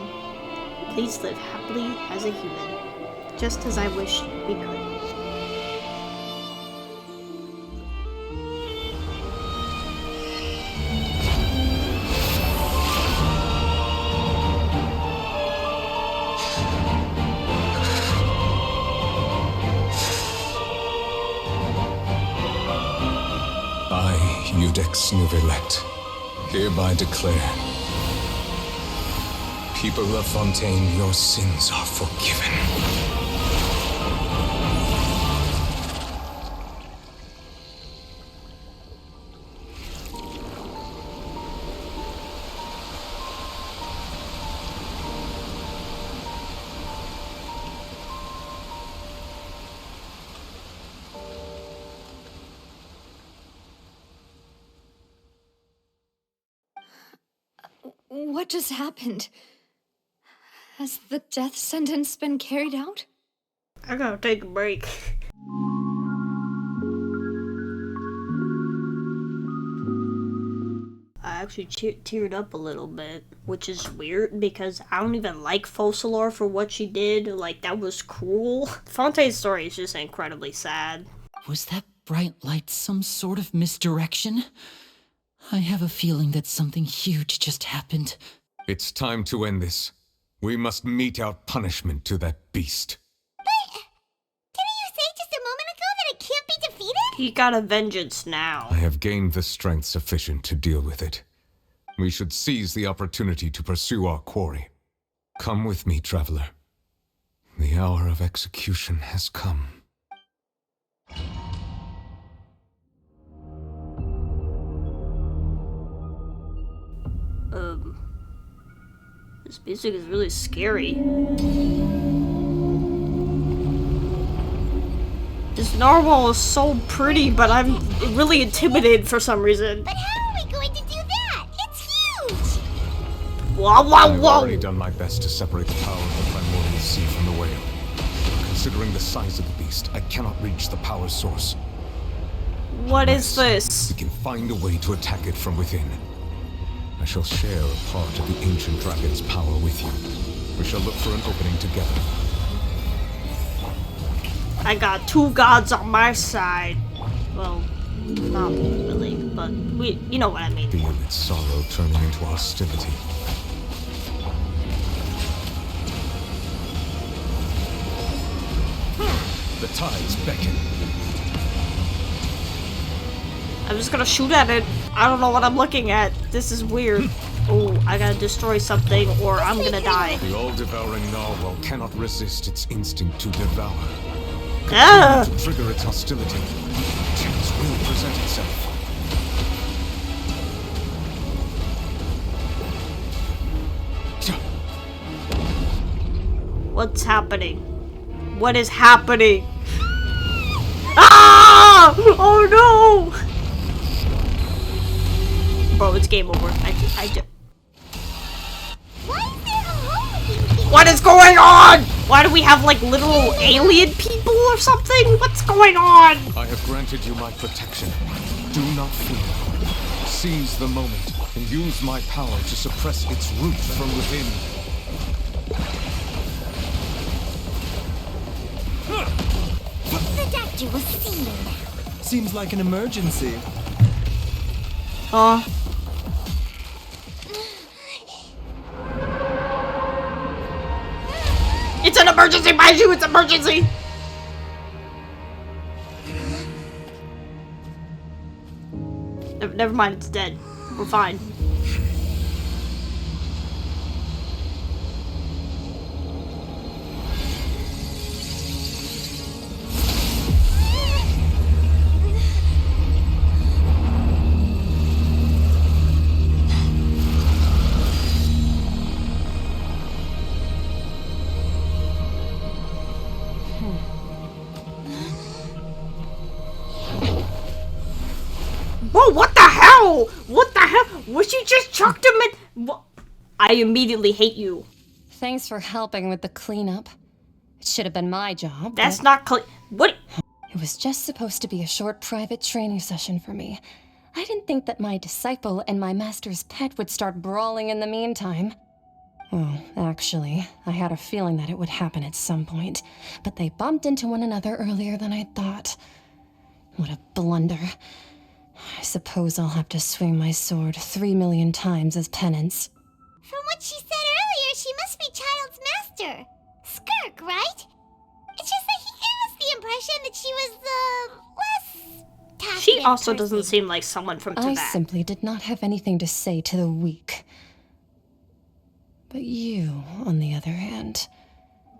please live happily as a human, just as I wish we could. Iudex Nervalette, hereby declare, people of Fontaine, your sins are forgiven. What just happened? Has the death sentence been carried out? I gotta take a break. actually teared up a little bit, which is weird because I don't even like Focalor for what she did. Like, that was cruel. Fontaine's story is just incredibly sad. Was that bright light some sort of misdirection? I have a feeling that something huge just happened. It's time to end this. We must mete out punishment to that beast. Didn't you say just a moment ago that it can't be defeated? He got a vengeance now. I have gained the strength sufficient to deal with it. We should seize the opportunity to pursue our quarry. Come with me, traveler. The hour of execution has come. This music is really scary. This narwhal is so pretty, but I'm really intimidated for some reason. But how are we going to do that? It's huge! Whoa, whoa, I've whoa! already done my best to separate the power of the primordial sea from the whale. Considering the size of the beast, I cannot reach the power source. What is this? We can find a way to attack it from within. I shall share a part of the ancient dragon's power with you. We shall look for an opening together. I got two gods on my side. Well, not really, but you know what I mean. Feel its sorrow turning into hostility. The tides beckon. I'm just gonna shoot at it. I don't know what I'm looking at. This is weird. Oh, I gotta destroy something or I'm gonna die. The all-devouring narwhal cannot resist its instinct to devour. Ah! To trigger its hostility, chance will present itself. What's happening? What is happening? Ah! Oh no! Bro, it's game over. What is going on? Why do we have like literal alien people or something? What's going on? I have granted you my protection. Do not fear. Seize the moment and use my power to suppress its roots from within. The doctor will see you now. Seems like an emergency. It's an emergency, Baiju! It's an emergency! Never mind, it's dead. We're fine. Bro, what the hell? What the hell? What, you just chucked him in? What? I immediately hate you. Thanks for helping with the cleanup. It should have been my job. That's not clean. What? It was just supposed to be a short private training session for me. I didn't think that my disciple and my master's pet would start brawling in the meantime. Well, actually, I had a feeling that it would happen at some point, but they bumped into one another earlier than I thought. What a blunder. I suppose I'll have to swing my sword 3 million times as penance. From what she said earlier, she must be Child's master. Skirk, right? It's just that he gave us the impression that she was less talkative She also person. doesn't seem like someone from Tibet. I simply did not have anything to say to the weak. But you, on the other hand,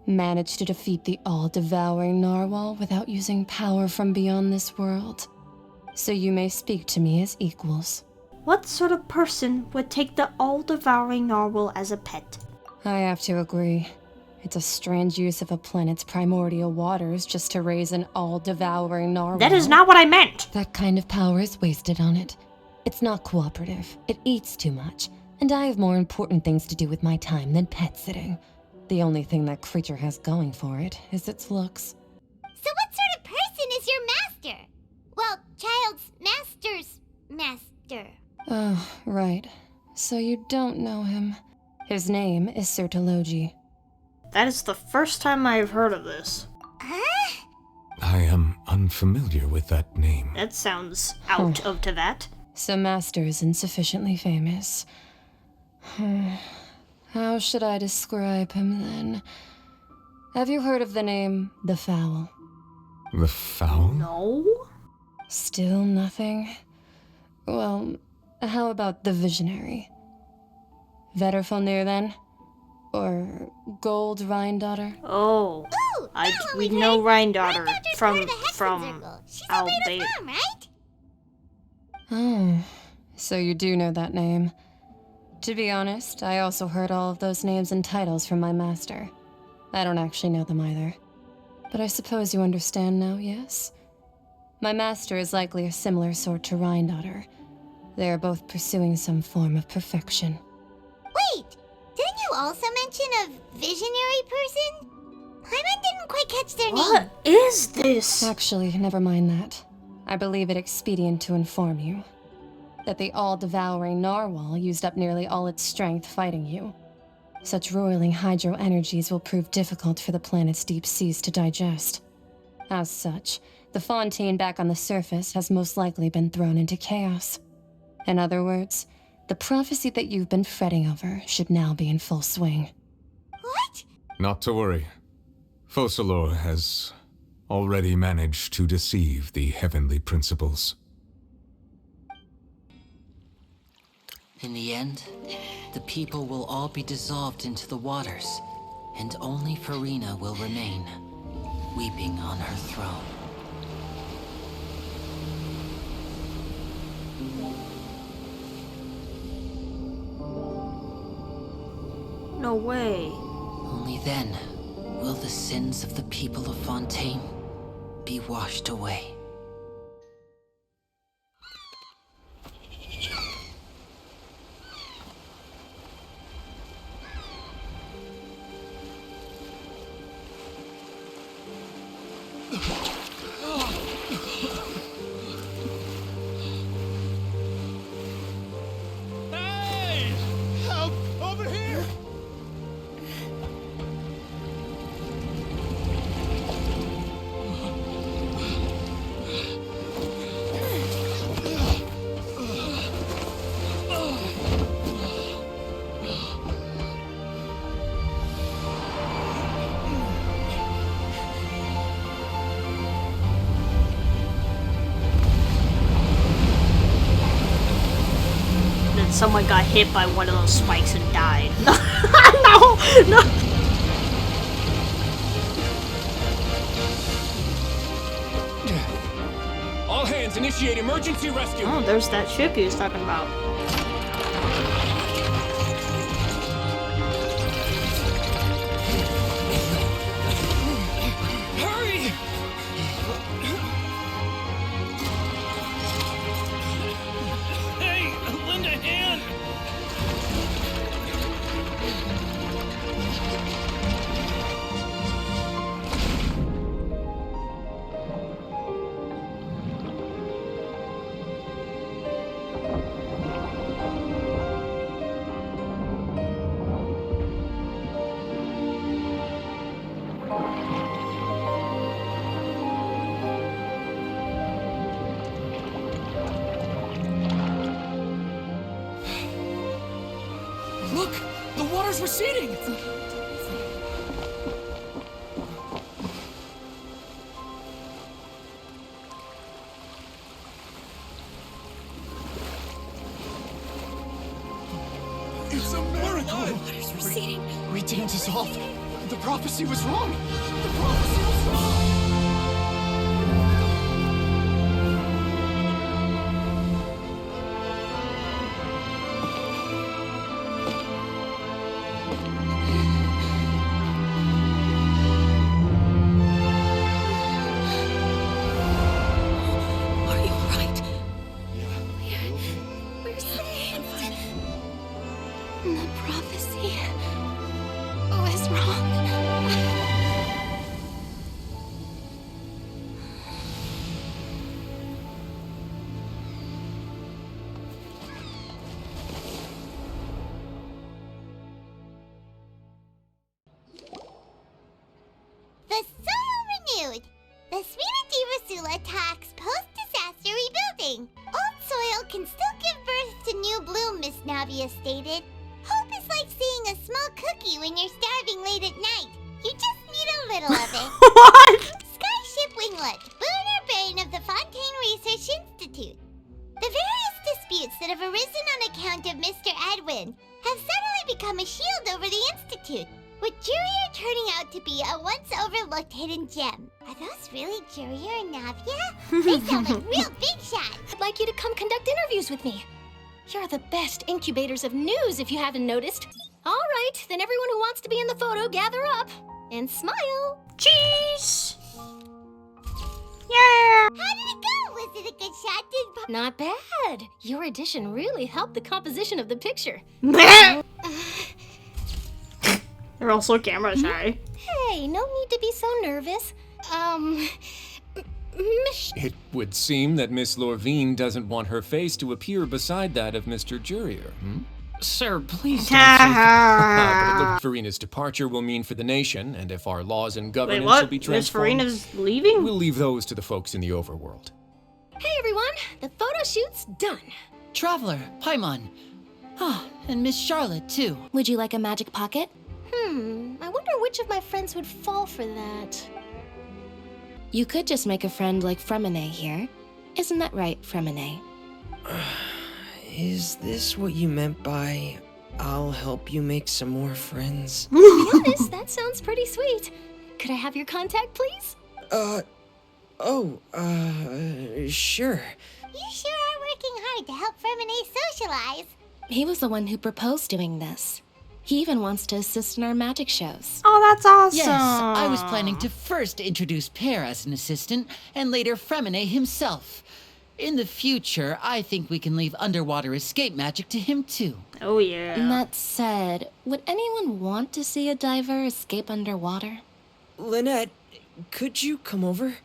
managed to defeat the all-devouring narwhal without using power from beyond this world. So you may speak to me as equals. What sort of person would take the all-devouring narwhal as a pet? I have to agree. It's a strange use of a planet's primordial waters just to raise an all-devouring narwhal. That is not what I meant! That kind of power is wasted on it. It's not cooperative. It eats too much. And I have more important things to do with my time than pet sitting. The only thing that creature has going for it is its looks. So what sort of person is your master? Well, Child's master's master. Oh, right. So you don't know him. His name is Sir Taloji. That is the first time I have heard of this. I am unfamiliar with that name. That sounds out of Tevat. So Master isn't sufficiently famous. How should I describe him then? Have you heard of the name The Fowl? The Fowl? No. Still nothing? Well, how about the Visionary? Vetterfalnir then? Or Gold Rhindaughter? Oh. We know Rhindaughter from Albeit. Right? Oh, so you do know that name. To be honest, I also heard all of those names and titles from my master. I don't actually know them either. But I suppose you understand now, yes? My master is likely a similar sort to Rhindaughter. They are both pursuing some form of perfection. Wait, didn't you also mention a visionary person? Paimon didn't quite catch their name. What is this? Actually, never mind that. I believe it expedient to inform you that the all-devouring narwhal used up nearly all its strength fighting you. Such roiling hydro energies will prove difficult for the planet's deep seas to digest. As such, the fontaine back on the surface has most likely been thrown into chaos. In other words, the prophecy that you've been fretting over should now be in full swing. What? Not to worry. Focalor has already managed to deceive the heavenly principles. In the end, the people will all be dissolved into the waters, and only Farina will remain, weeping on her throne. No way. Only then will the sins of the people of Fontaine be washed away. Hey! Help! Over here! Then someone got hit by one of those spikes and died. No! All hands, initiate emergency rescue! Oh, there's that ship he was talking about. Hurry! Hey, lend a hand! Look! The water's receding! It's a miracle! Water's receding. We didn't dissolve. The prophecy was wrong. The prophecy was wrong. Are you alright? We're saved. The prophecy was wrong. Navia stated. Hope is like seeing a small cookie when you're starving late at night. You just need a little of it. What? Skyship Winglet, boon or bane of the Fontaine Research Institute. The various disputes that have arisen on account of Mr. Edwin have suddenly become a shield over the Institute, with Jurier turning out to be a once overlooked hidden gem. Are those really Jurier and Navia? They sound like real big shots. I'd like you to come conduct interviews with me. You're the best incubators of news, if you haven't noticed. All right, then everyone who wants to be in the photo, gather up and smile. Cheese! Yeah! How did it go? Was it a good shot? Not bad. Your addition really helped the composition of the picture. They're also camera shy. Hey, no need to be so nervous. It would seem that Miss Lorvine doesn't want her face to appear beside that of Mr. Jurier, Sir, please don't say that. But look, Farina's departure will mean for the nation, and if our laws and governance what? will be Miss transformed, Farina's leaving? We'll leave those to the folks in the overworld. Hey everyone, the photo shoot's done. Traveler, Paimon. And Miss Charlotte, too. Would you like a magic pocket? I wonder which of my friends would fall for that. You could just make a friend like Fremine here. Isn't that right, Fremine? Is this what you meant by, I'll help you make some more friends? To be honest, that sounds pretty sweet. Could I have your contact, please? Sure. You sure are working hard to help Fremine socialize. He was the one who proposed doing this. He even wants to assist in our magic shows. Oh, that's awesome. Yes, I was planning to first introduce Pear as an assistant, and later Fremine himself. In the future, I think we can leave underwater escape magic to him too. Oh yeah. That said, would anyone want to see a diver escape underwater? Lynette, could you come over?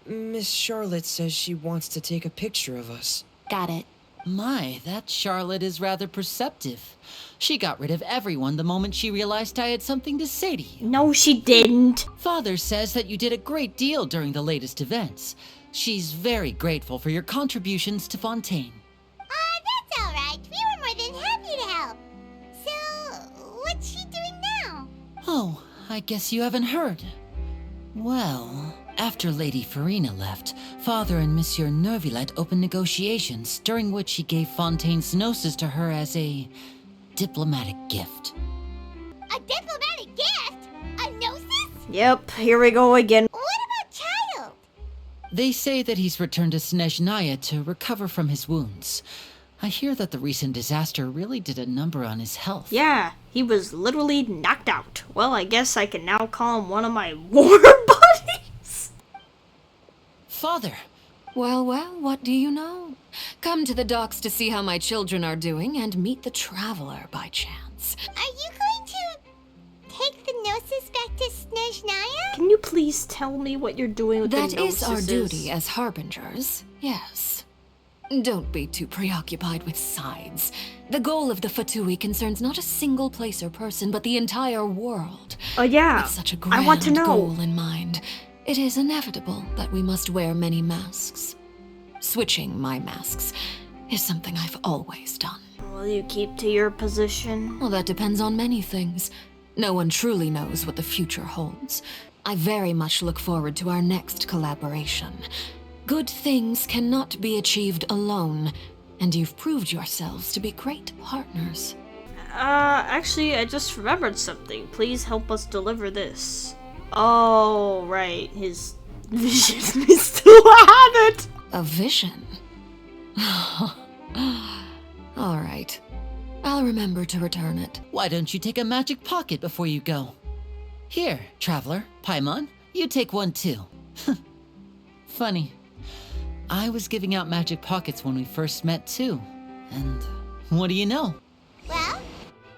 Miss Charlotte says she wants to take a picture of us. Got it. My, that Charlotte is rather perceptive. She got rid of everyone the moment she realized I had something to say to you. No, she didn't. Father says that you did a great deal during the latest events. She's very grateful for your contributions to Fontaine. That's all right. We were more than happy to help. So, what's she doing now? Oh, I guess you haven't heard. Well, after Lady Farina left, Father and Monsieur Nervilette opened negotiations, during which he gave Fontaine's gnosis to her as a diplomatic gift. A diplomatic gift? A gnosis? Yep, here we go again. What about Child? They say that he's returned to Snezhnaya to recover from his wounds. I hear that the recent disaster really did a number on his health. Yeah, he was literally knocked out. Well, I guess I can now call him one of my war buddies. Father! Well, what do you know? Come to the docks to see how my children are doing and meet the traveler by chance. Are you going to take the gnosis back to Snezhnaya? Can you please tell me what you're doing with the gnosis? That is our duty as harbingers, yes. Don't be too preoccupied with sides. The goal of the Fatui concerns not a single place or person, but the entire world. Oh yeah, With such a I want to know. goal in mind, it is inevitable that we must wear many masks. Switching my masks is something I've always done. Will you keep to your position? Well, that depends on many things. No one truly knows what the future holds. I very much look forward to our next collaboration. Good things cannot be achieved alone, and you've proved yourselves to be great partners. Actually, I just remembered something. Please help us deliver this. Oh, right. His vision. We still have it! A vision? All right. I'll remember to return it. Why don't you take a magic pocket before you go? Here, Traveler, Paimon, you take one too. Funny. I was giving out magic pockets when we first met too. And what do you know? Well?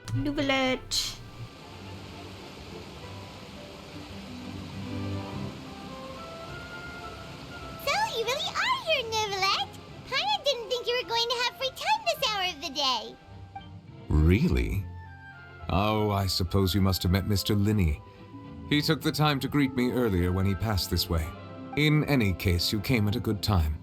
Nouvellette. So, you really are here, Nouvellette. Paimon didn't think you were going to have free time this hour of the day. Really? Oh, I suppose you must have met Mr. Linney. He took the time to greet me earlier when he passed this way. In any case, you came at a good time.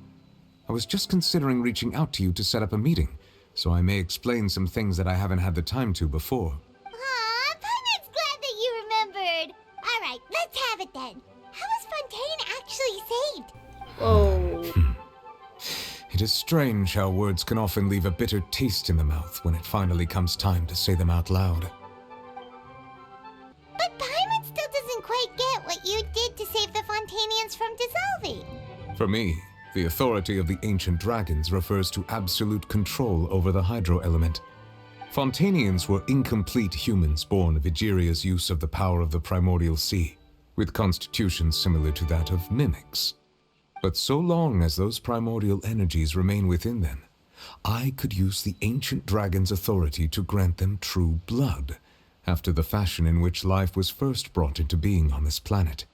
I was just considering reaching out to you to set up a meeting, so I may explain some things that I haven't had the time to before. Aw, Paimon's glad that you remembered. Alright, let's have it then. How was Fontaine actually saved? Oh. It is strange how words can often leave a bitter taste in the mouth when it finally comes time to say them out loud. But Paimon still doesn't quite get what you did to save the Fontainians from dissolving. For me, the authority of the ancient dragons refers to absolute control over the hydro element. Fontainians were incomplete humans born of Egeria's use of the power of the primordial sea, with constitutions similar to that of mimics. But so long as those primordial energies remain within them, I could use the ancient dragon's authority to grant them true blood, after the fashion in which life was first brought into being on this planet.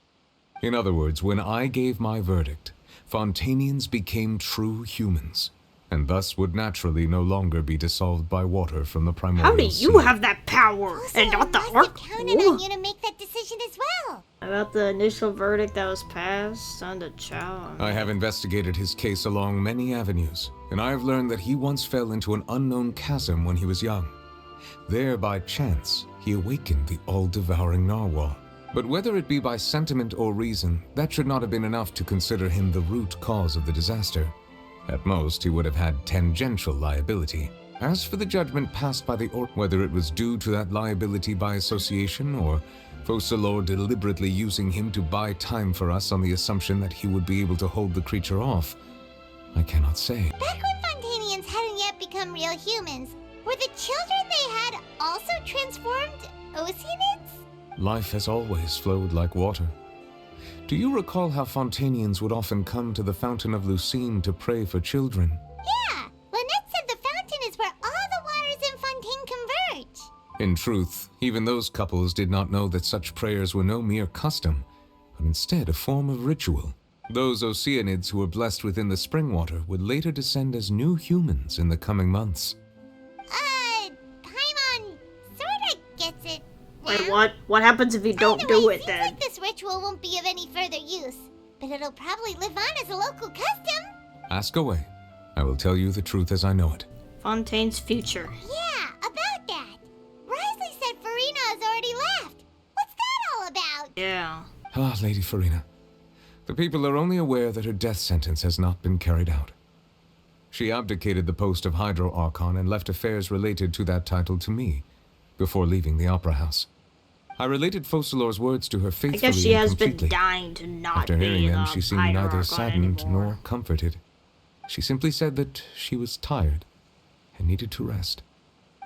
In other words, when I gave my verdict, Fontainians became true humans, and thus would naturally no longer be dissolved by water from the primordial How do you have that power and not the Ark? Counted on you to make that decision as well. About the initial verdict that was passed on the Chow. I have investigated his case along many avenues, and I have learned that he once fell into an unknown chasm when he was young. There, by chance, he awakened the all-devouring narwhal. But whether it be by sentiment or reason, that should not have been enough to consider him the root cause of the disaster. At most, he would have had tangential liability. As for the judgment passed by the whether it was due to that liability by association, or Focalors deliberately using him to buy time for us on the assumption that he would be able to hold the creature off, I cannot say. Back when Fontainians hadn't yet become real humans, were the children they had also transformed Oceanids? Life has always flowed like water. Do you recall how Fontainians would often come to the Fountain of Lucine to pray for children? Yeah, Lynette said the fountain is where all the waters in Fontaine converge. In truth, even those couples did not know that such prayers were no mere custom, but instead a form of ritual. Those Oceanids who were blessed within the spring water would later descend as new humans in the coming months. Paimon sorta gets it. Wait, what? What happens if you don't do it then? Like this ritual won't be of any further use, but it'll probably live on as a local custom. Ask away. I will tell you the truth as I know it. Fontaine's future. Yeah, about that. Risley said Farina has already left. What's that all about? Yeah. Ah, Lady Farina. The people are only aware that her death sentence has not been carried out. She abdicated the post of Hydro Archon and left affairs related to that title to me, before leaving the Opera House. I related Focalors' words to her faithfully I guess she has and been completely. dying to not After be hearing them, she seemed Hydro neither Archon saddened anymore. nor comforted. She simply said that she was tired and needed to rest.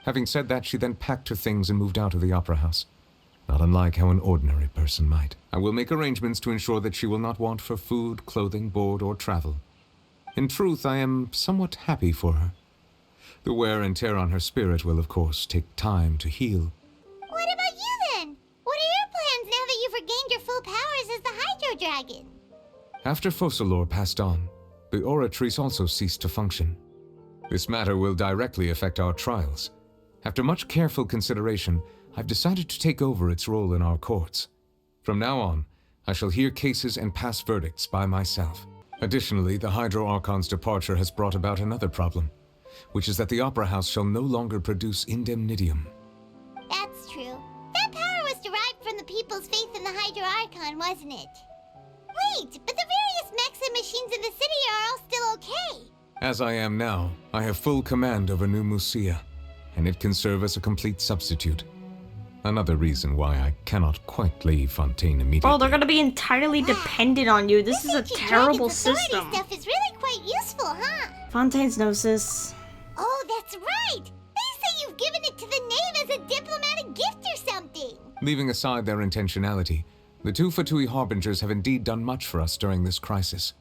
Having said that, she then packed her things and moved out of the Opera House, not unlike how an ordinary person might. I will make arrangements to ensure that she will not want for food, clothing, board, or travel. In truth, I am somewhat happy for her. The wear and tear on her spirit will, of course, take time to heal. What about you then? What are your plans now that you've regained your full powers as the Hydro Dragon? After Focalors passed on, the Oratrice also ceased to function. This matter will directly affect our trials. After much careful consideration, I've decided to take over its role in our courts. From now on, I shall hear cases and pass verdicts by myself. Additionally, the Hydro Archon's departure has brought about another problem, which is that the Opera House shall no longer produce indemnitium. That's true. That power was derived from the people's faith in the Hydro Archon, wasn't it? Wait, but the various mechs and machines in the city are all still okay. As I am now, I have full command over New Musia, and it can serve as a complete substitute. Another reason why I cannot quite leave Fontaine immediately. Bro, they're gonna be entirely dependent on you. This is a terrible system. Stuff is really quite useful, huh? Fontaine's Gnosis. Oh, that's right. They say you've given it to the knave as a diplomatic gift or something. Leaving aside their intentionality, the two Fatui Harbingers have indeed done much for us during this crisis.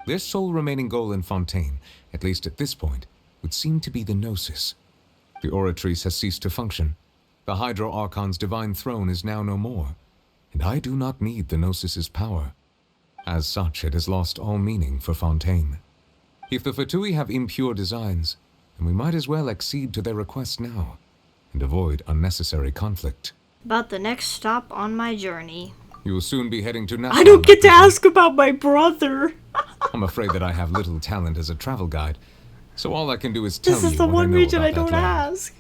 Their sole remaining goal in Fontaine, at least at this point, would seem to be the Gnosis. The Oratrice has ceased to function. The Hydro Archon's divine throne is now no more, and I do not need the Gnosis's power. As such, it has lost all meaning for Fontaine. If the Fatui have impure designs, then we might as well accede to their request now, and avoid unnecessary conflict. About the next stop on my journey. You will soon be heading to Nassau. I don't get to ask about my brother. I'm afraid that I have little talent as a travel guide, So all I can do is tell you This is the what one I know region about I don't that land. ask.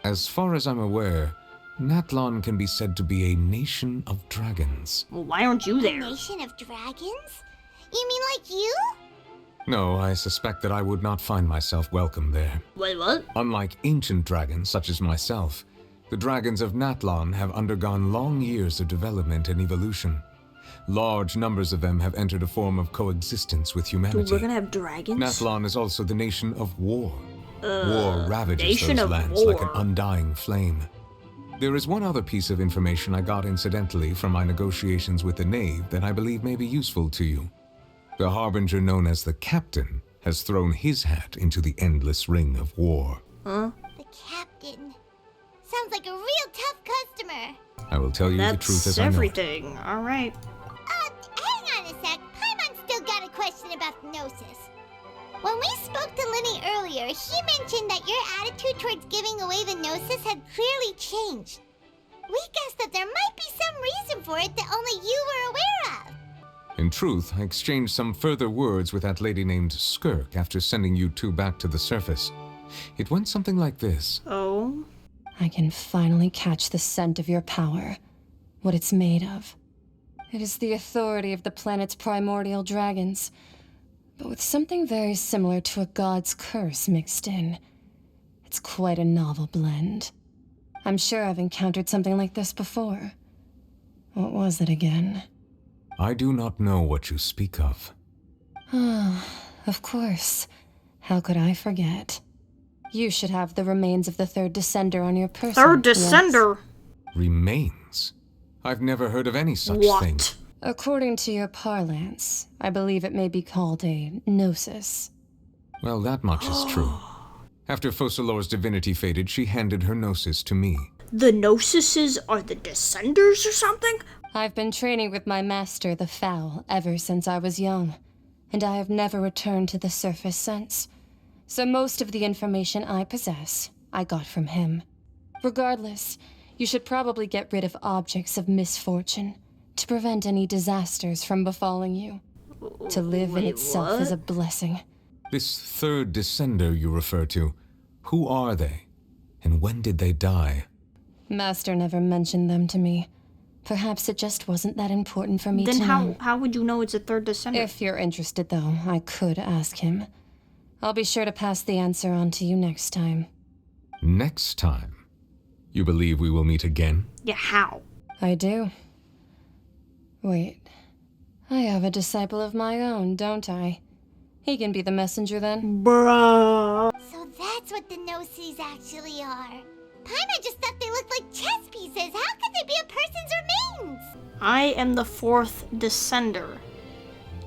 As far as I'm aware, Natlan can be said to be a nation of dragons. Well, why aren't you A there? nation of dragons? You mean like you? No, I suspect that I would not find myself welcome there. Wait, what? Unlike ancient dragons such as myself, the dragons of Natlan have undergone long years of development and evolution. Large numbers of them have entered a form of coexistence with humanity. Dude, we're gonna have dragons? Natlan is also the nation of war. War ravages nation those of lands like an war. undying flame. There is one other piece of information I got incidentally from my negotiations with the Knave that I believe may be useful to you. The harbinger known as the Captain has thrown his hat into the endless ring of war. Huh? The captain. Sounds like a real tough customer. I will tell you the truth as I know it. everything. Alright. Hang on a sec. Paimon still got a question about the Gnosis. When we spoke to Linny earlier, he mentioned that your attitude towards giving away the Gnosis had clearly changed. We guessed that there might be some reason for it that only you were aware of. In truth, I exchanged some further words with that lady named Skirk after sending you two back to the surface. It went something like this. Oh? I can finally catch the scent of your power, what it's made of. It is the authority of the planet's primordial dragons, but with something very similar to a god's curse mixed in. It's quite a novel blend. I'm sure I've encountered something like this before. What was it again? I do not know what you speak of. Of course. How could I forget? You should have the remains of the third descender on your person. Third descender? Remains? I've never heard of any such thing. According to your parlance, I believe it may be called a gnosis. Well, that much is true. After Focalor's divinity faded, she handed her gnosis to me. The Gnosises are the descenders or something? I've been training with my master, the Foul, ever since I was young, and I have never returned to the surface since. So most of the information I possess, I got from him. Regardless, you should probably get rid of objects of misfortune to prevent any disasters from befalling you. To live in itself is a blessing. This third descender you refer to, who are they? And when did they die? Master never mentioned them to me. Perhaps it just wasn't that important for me to know. Then how would you know it's a third descender? If you're interested, though, I could ask him. I'll be sure to pass the answer on to you next time. Next time? You believe we will meet again? Yeah, how? I do. Wait. I have a disciple of my own, don't I? He can be the messenger then. Bruh. So that's what the Gnosis actually are. Paimon just thought they looked like chess pieces. How could they be a person's remains? I am the fourth descender.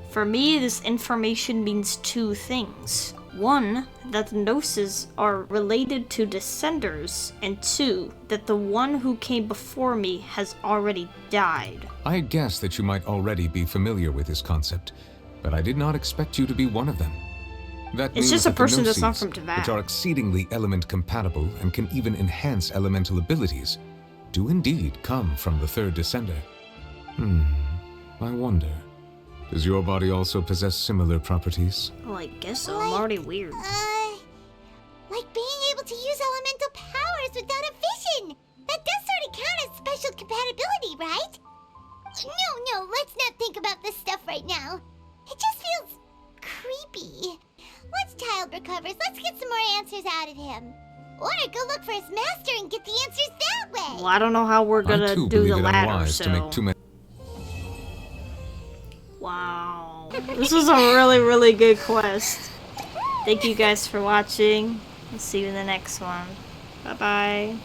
For me, this information means two things. One, that the Gnosis are related to descenders, and two, that the one who came before me has already died. I guessed that you might already be familiar with this concept, but I did not expect you to be one of them. That It's means just a that the person that's not Gnosis, from Teyvat. which are exceedingly element compatible and can even enhance elemental abilities, do indeed come from the third descender. I wonder, does your body also possess similar properties? Well, I guess so. I'm already weird. Like being able to use elemental powers without a vision. That does sort of count as special compatibility, right? No, let's not think about this stuff right now. It just feels creepy. Once Child recovers, let's get some more answers out of him. Or go look for his master and get the answers that way. Well, I don't know how we're gonna do believe the it latter, unwise so... to make too many. Wow. This was a really, really good quest. Thank you guys for watching. I'll see you in the next one. Bye-bye.